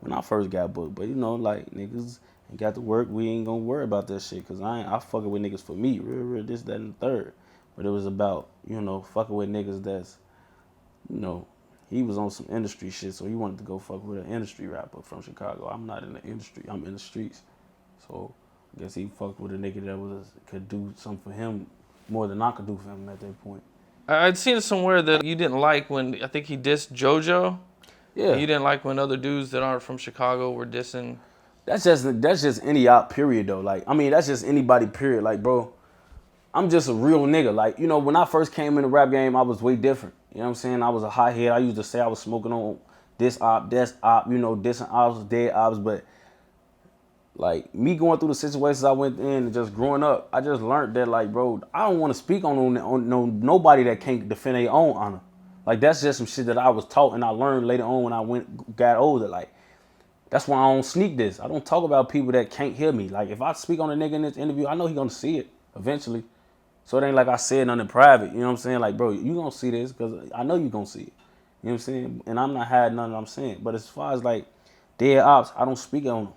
when I first got booked, but you know, like niggas ain't got to work. We ain't gonna worry about that shit because I fucking with niggas for me, real, this, that, and the third. But it was about fucking with niggas that's you know. He was on some industry shit, so he wanted to go fuck with an industry rapper from Chicago. I'm not in the industry. I'm in the streets. So I guess he fucked with a nigga that could do something for him more than I could do for him at that point. I'd seen somewhere that you didn't like when I think he dissed JoJo. And Yeah, you didn't like when other dudes that aren't from Chicago were dissing. that's just any op period though. Like I mean, that's just anybody period. Like bro, I'm just a real nigga. Like when I first came in the rap game, I was way different. You know what I'm saying? I was a hothead. I used to say I was smoking on this op, that's op. Dissing ops, dead ops, but like me going through the situations I went in and just growing up, I just learned that like, bro, I don't want to speak on nobody that can't defend their own honor. Like that's just some shit that I was taught and I learned later on when I got older. Like that's why I don't sneak this. I don't talk about people that can't hear me. Like if I speak on a nigga in this interview, I know he gonna see it eventually. So it ain't like I said nothing private. You know what I'm saying? Like, bro, you gonna see this because I know you gonna see it. You know what I'm saying? And I'm not hiding nothing I'm saying. But as far as like dead ops, I don't speak on them.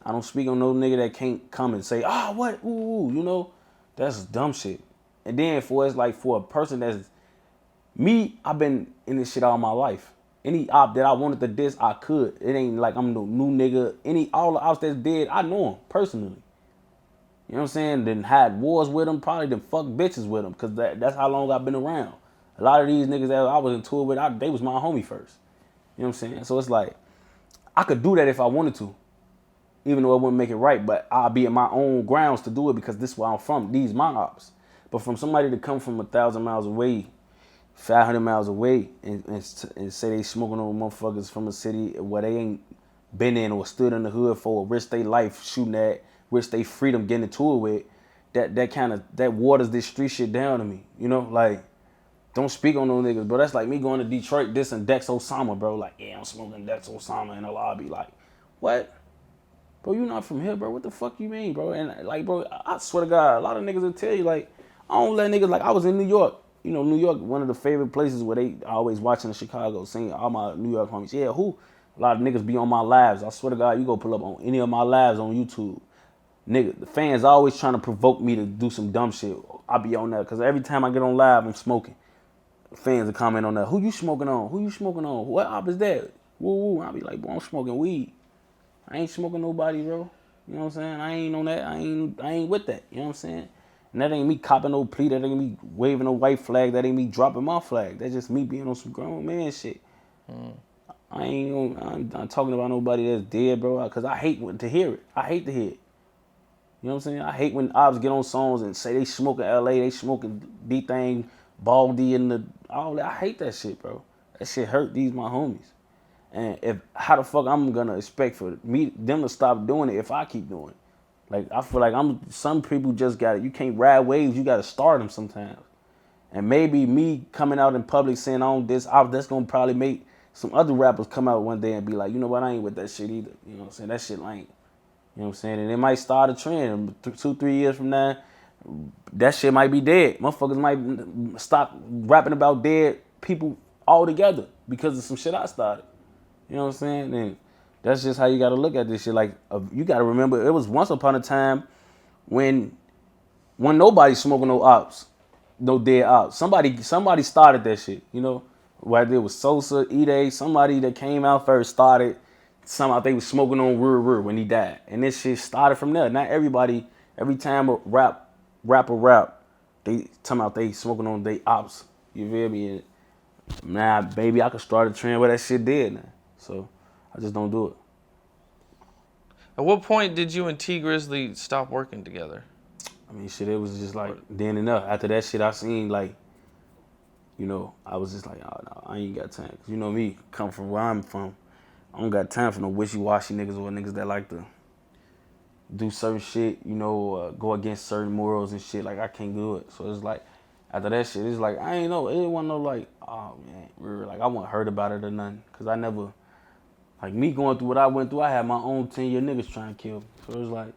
I don't speak on no nigga that can't come and say, what, that's dumb shit. And then for a person that's me, I've been in this shit all my life. Any op that I wanted to diss, I could. It ain't like I'm no new nigga. All the ops that's dead, I know them personally. You know what I'm saying? Then had wars with them, probably then fuck bitches with them, cause that's how long I've been around. A lot of these niggas that I was in tour with, they was my homie first. You know what I'm saying? So it's like, I could do that if I wanted to, even though it wouldn't make it right, but I'll be at my own grounds to do it because this is where I'm from. These my ops. But from somebody to come from 1,000 miles away, 500 miles away, and say they smoking on motherfuckers from a city where they ain't been in or stood in the hood for, or risk their life shooting at, risk their freedom getting into it with, that waters this street shit down to me. Like, don't speak on no niggas, bro. That's like me going to Detroit dissing Dex Osama, bro. Like, yeah, I'm smoking Dex Osama in the lobby. Like, what? Bro, you not from here, bro. What the fuck you mean, bro? And like, bro, I swear to God, a lot of niggas will tell you, like, I don't let niggas, like, I was in New York. New York, one of the favorite places where they always watching the Chicago, seeing all my New York homies. Yeah, who? A lot of niggas be on my lives. I swear to God, you go pull up on any of my lives on YouTube. Nigga, the fans always trying to provoke me to do some dumb shit. I be on that, because every time I get on live, I'm smoking. Fans will comment on that. Who you smoking on? Who you smoking on? What op is that? Woo woo. I be like, bro, I'm smoking weed. I ain't smoking nobody, bro. You know what I'm saying? I ain't on that. I ain't with that. You know what I'm saying? And that ain't me copping no plea. That ain't me waving a white flag. That ain't me dropping my flag. That's just me being on some grown man shit. I'm not talking about nobody that's dead, bro. Because I hate to hear it. I hate to hear it. You know what I'm saying? I hate when ops get on songs and say they smoking LA, they smoking D-Thing, Baldy, and all that. I hate that shit, bro. That shit hurt these my homies. And how the fuck I'm gonna expect for them to stop doing it if I keep doing it? Like, I feel like some people just got it. You can't ride waves, you gotta start them sometimes. And maybe me coming out in public saying that's gonna probably make some other rappers come out one day and be like, you know what, I ain't with that shit either. You know what I'm saying? That shit lame. You know what I'm saying? And it might start a trend. 2-3 years from now, that shit might be dead. Motherfuckers might stop rapping about dead people altogether because of some shit I started. You know what I'm saying? And that's just how you got to look at this shit. Like, you got to remember, it was once upon a time when nobody's smoking no ops, no dead ops. Somebody started that shit, Whether it was Sosa, Ide, somebody that came out first started. Somehow they was smoking on Rur when he died. And this shit started from there. Not everybody, every time a rapper rap, they talking about they smoking on they ops. You feel me? Nah, baby, I could start a trend where that shit dead now. So I just don't do it. At what point did you and Tee Grizzly stop working together? I mean, shit, it was just like then enough. After that shit, I seen like, I was just like, oh no, I ain't got time. 'Cause you know me, come from where I'm from. I don't got time for no wishy-washy niggas or niggas that like to do certain shit, go against certain morals and shit. Like I can't do it. So it's like after that shit, it's like I ain't know. It didn't want no like, oh man, like I wasn't hurt about it or nothing. Cause I never, like me going through what I went through. I had my own 10-year niggas trying to kill me. So it's like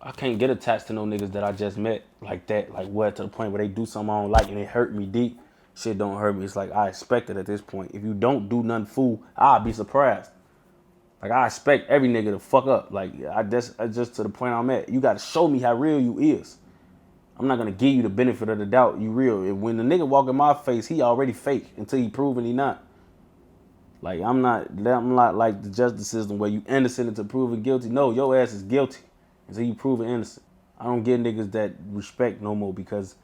I can't get attached to no niggas that I just met like that. Like what to the point where they do something I don't like and it hurt me deep. Shit don't hurt me. It's like I expect it at this point. If you don't do nothing fool, I'll be surprised. Like I expect every nigga to fuck up. Like I just to the point I'm at. You gotta show me how real you is. I'm not gonna give you the benefit of the doubt. You real. And when the nigga walk in my face, he already fake until he proven he not. Like I'm not like the justice system where you innocent until proven guilty. No, your ass is guilty until you proven innocent. I don't get niggas that respect no more because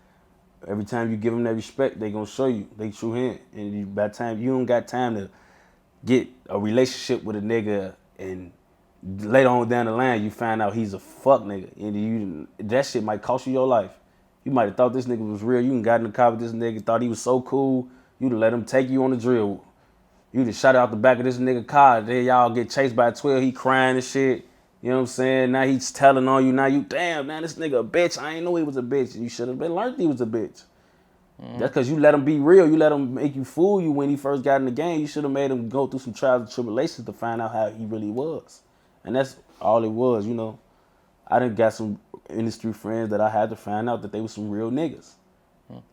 every time you give them that respect, they gonna show you they true hand. And by the time you don't got time to get a relationship with a nigga and later on down the line you find out he's a fuck nigga and that shit might cost you your life. You might have thought this nigga was real. You done got in the car with this nigga, thought he was so cool. You'd have let him take you on the drill. You just shot out the back of this nigga car. Then y'all get chased by a 12. He crying and shit. You know what I'm saying? Now he's telling on you. Now you, damn, man, this nigga a bitch. I ain't know he was a bitch. You should have been learned he was a bitch. That's because you let him be real. You let him make you fool you when he first got in the game. You should have made him go through some trials and tribulations to find out how he really was. And that's all it was, I done got some industry friends that I had to find out that they was some real niggas.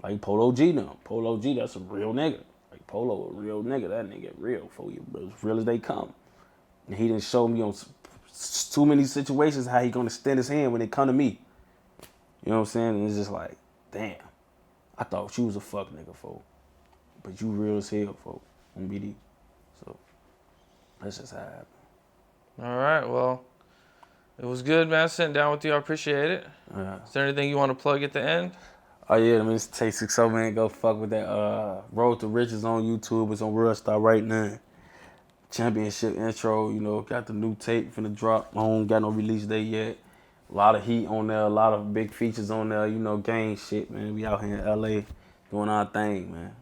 Like Polo G now. Polo G, that's a real nigga. Like Polo, a real nigga. That nigga real for you, bro. As real as they come. And he didn't show me on too many situations how he gonna extend his hand when they come to me. You know what I'm saying? And it's just like, damn. I thought you was a fuck nigga, folk. But you real as hell, folk, on BD. So, that's just how it happened. All right, well, it was good, man, sitting down with you. I appreciate it. Is there anything you want to plug at the end? Oh, yeah, let me just take 60, man. Go fuck with that Road to Riches on YouTube. It's on Real Star right now. Championship intro, got the new tape finna drop. I don't got no release date yet. A lot of heat on there, a lot of big features on there, gang shit, man. We out here in LA doing our thing, man.